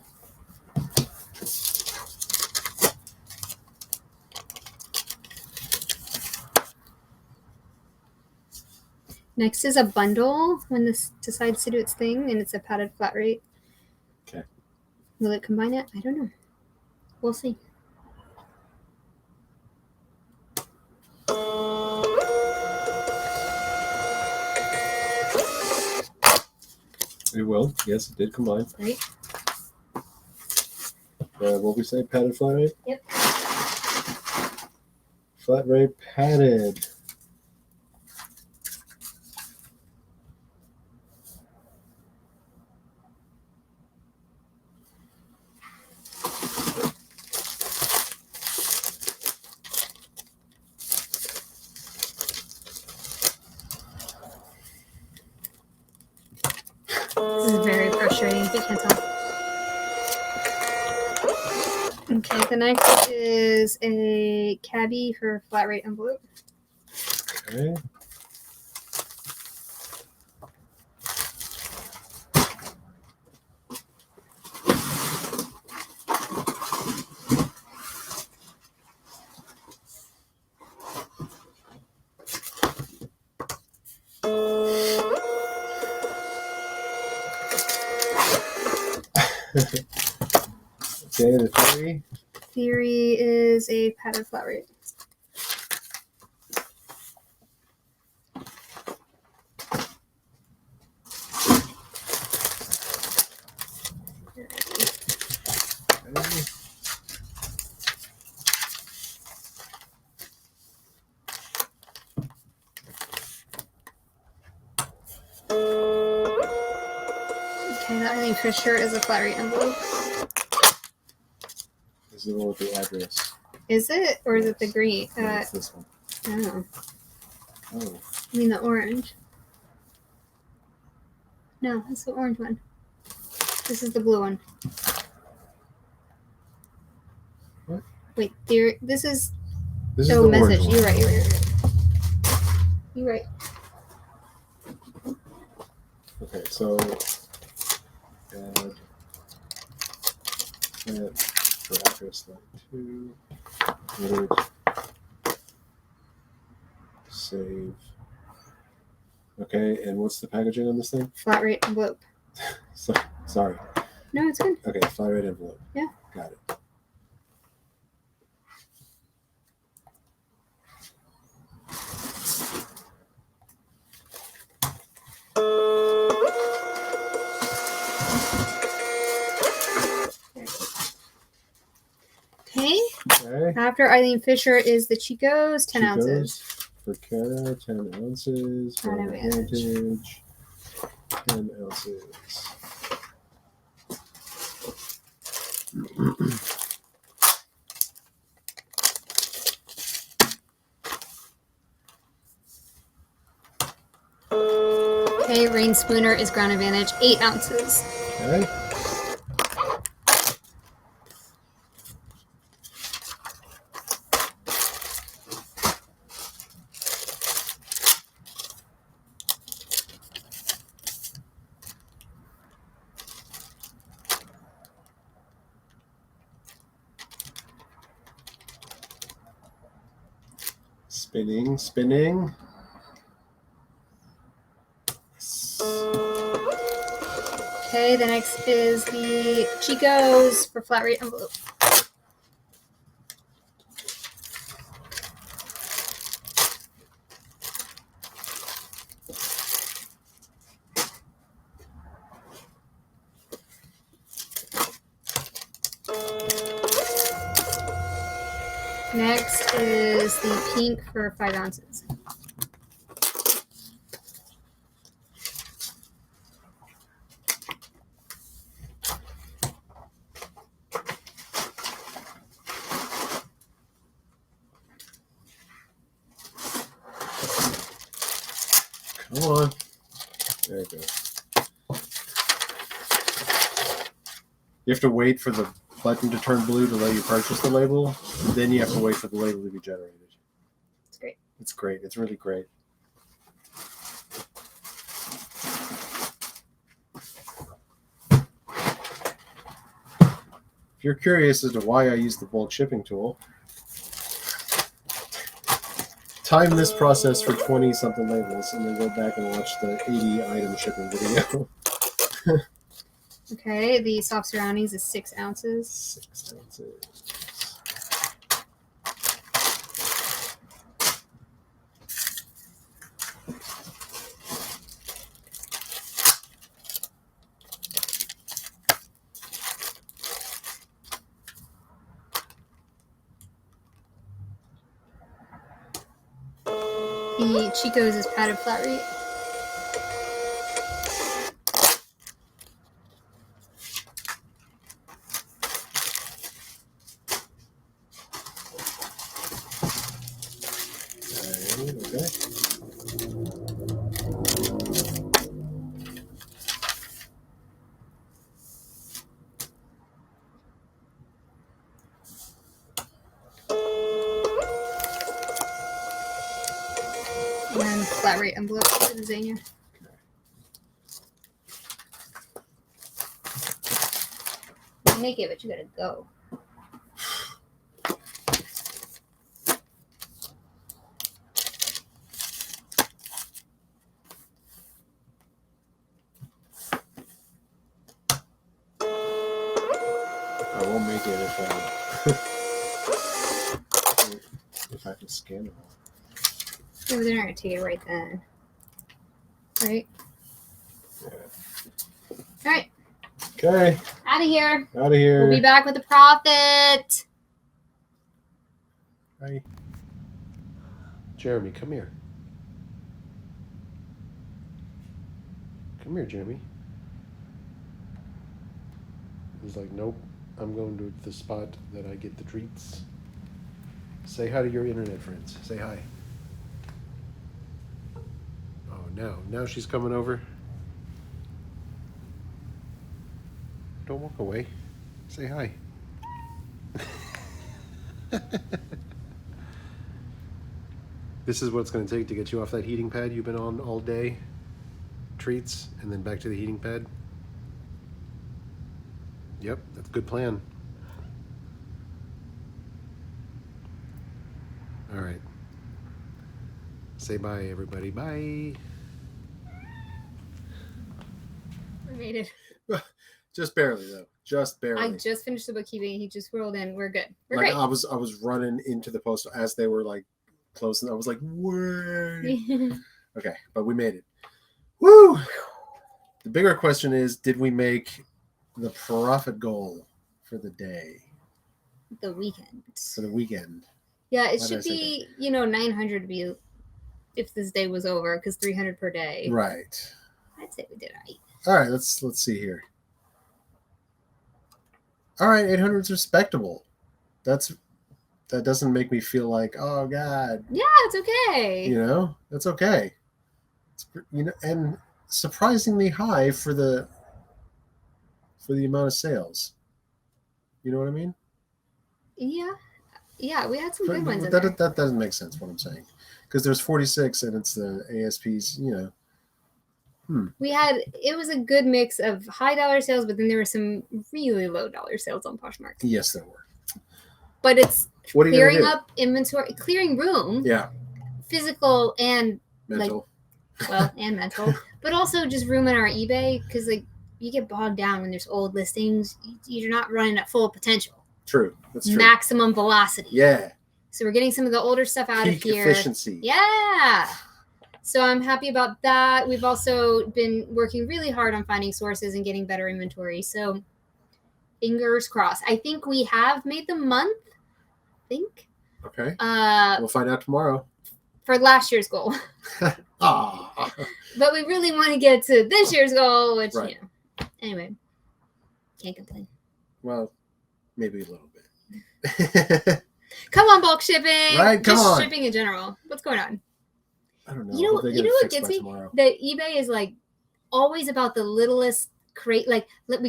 Next is a bundle when this decides to do its thing, and it's a padded flat rate. Okay. Will it combine it? I don't know. We'll see. It will. Yes, it did combine. Right? What we say? Padded flat rate? Yep. Flat rate padded. This is very frustrating if you can't tell. Okay, the next is a cabbie for flat rate envelope. Okay. Okay, the Theory. Theory is a padded flat rate. Okay. Okay, that Eileen Fisher is a flat rate envelope. This is the one with the address. Is it? Or is it the green? No, it's this one. I don't know. Oh. I mean the orange. No, that's the orange one. This is the blue one. What? Wait, there. This is. This is Oh, the message. orange one. You're right. You're right. Okay, so add that for address line 2. Edit. Save. Okay, and what's the packaging on this thing? Flat rate envelope. Sorry. No, it's good. Okay, flat rate envelope. Yeah. Got it. Okay. Okay. After Eileen Fisher is the Chico's, 10 ounces. For Cara, 10 ounces. For Advantage, 10 ounces. Okay, Rain Spooner is Ground Advantage, 8 ounces. Okay. Spinning. Okay, the next is the Chico's for flat rate envelope. Next is the pink for 5 ounces. Come on. There you go. You have to wait for the button to turn blue to let you purchase the label. Then you have to wait for the label to be generated. It's great. It's great. It's really great. If you're curious as to why I use the bulk shipping tool, time this process for 20-something labels and then go back and watch the 80-item shipping video. Okay, the soft surroundings is 6 ounces. 6 ounces. The Chico's is padded flat rate. Okay. And flat rate envelope for the Zania. You can make it, but you gotta go. I won't make it if I have to scan it all. Yeah, but they're not gonna take it right then. Right? Yeah. Alright. Okay. Out of here. Out of here. We'll be back with a profit. Bye. Jeremy, come here. Come here, Jeremy. He's like, nope, I'm going to the spot that I get the treats. Say hi to your internet friends. Say hi. Now she's coming over. Don't walk away. Say hi. This is what it's going to take to get you off that heating pad you've been on all day. Treats, and then back to the heating pad. Yep, that's a good plan. All right. Say bye, everybody. Bye. We made it. Just barely, though. Just barely. I just finished the bookkeeping. He just rolled in. We're good. We're like great. I was running into the post as they were like closing. I was like, "Word." Okay, but we made it. Woo! The bigger question is, did we make the profit goal for the day? The weekend. For the weekend. Yeah, it Why should did I say be, 900 be if this day was over, because 300 per day. Right. I'd say we did right. All right, let's see here. All right, 800 is respectable. That doesn't make me feel like, oh God. Yeah, it's okay. That's okay. It's, and surprisingly high for the amount of sales. You know what I mean? Yeah, we had some good ones in there. That doesn't make sense what I'm saying, because there's 46 and it's the ASPs. It was a good mix of high dollar sales, but then there were some really low dollar sales on Poshmark. Yes, there were. But it's clearing up inventory, clearing room. Yeah. Physical and mental. And mental, but also just room in our eBay, because you get bogged down when there's old listings. You're not running at full potential. True. That's true. Maximum velocity. Yeah. So we're getting some of the older stuff out Peak of here. Efficiency. Yeah. So I'm happy about that. We've also been working really hard on finding sources and getting better inventory. So fingers crossed. I think we have made the month. Okay. We'll find out tomorrow. For last year's goal. But we really want to get to this year's goal, which, anyway, can't complain. Well, maybe a little bit. Come on, bulk shipping. Right, come on. Shipping in general. What's going on? I don't know. You know what gets me? That eBay is always about the littlest we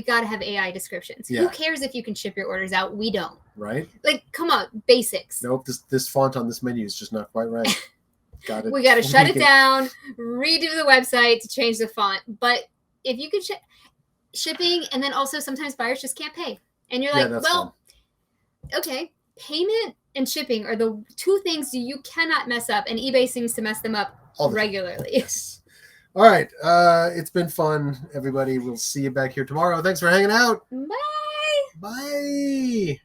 got to have AI descriptions. Yeah. Who cares if you can ship your orders out? We don't. Right? Come on, basics. Nope, this font on this menu is just not quite right. We got to shut it down, redo the website to change the font. But if you could shipping, and then also sometimes buyers just can't pay. And you're okay, payment and shipping are the two things you cannot mess up, and eBay seems to mess them up regularly. Yes. All right. It's been fun, everybody. We'll see you back here tomorrow. Thanks for hanging out. Bye. Bye.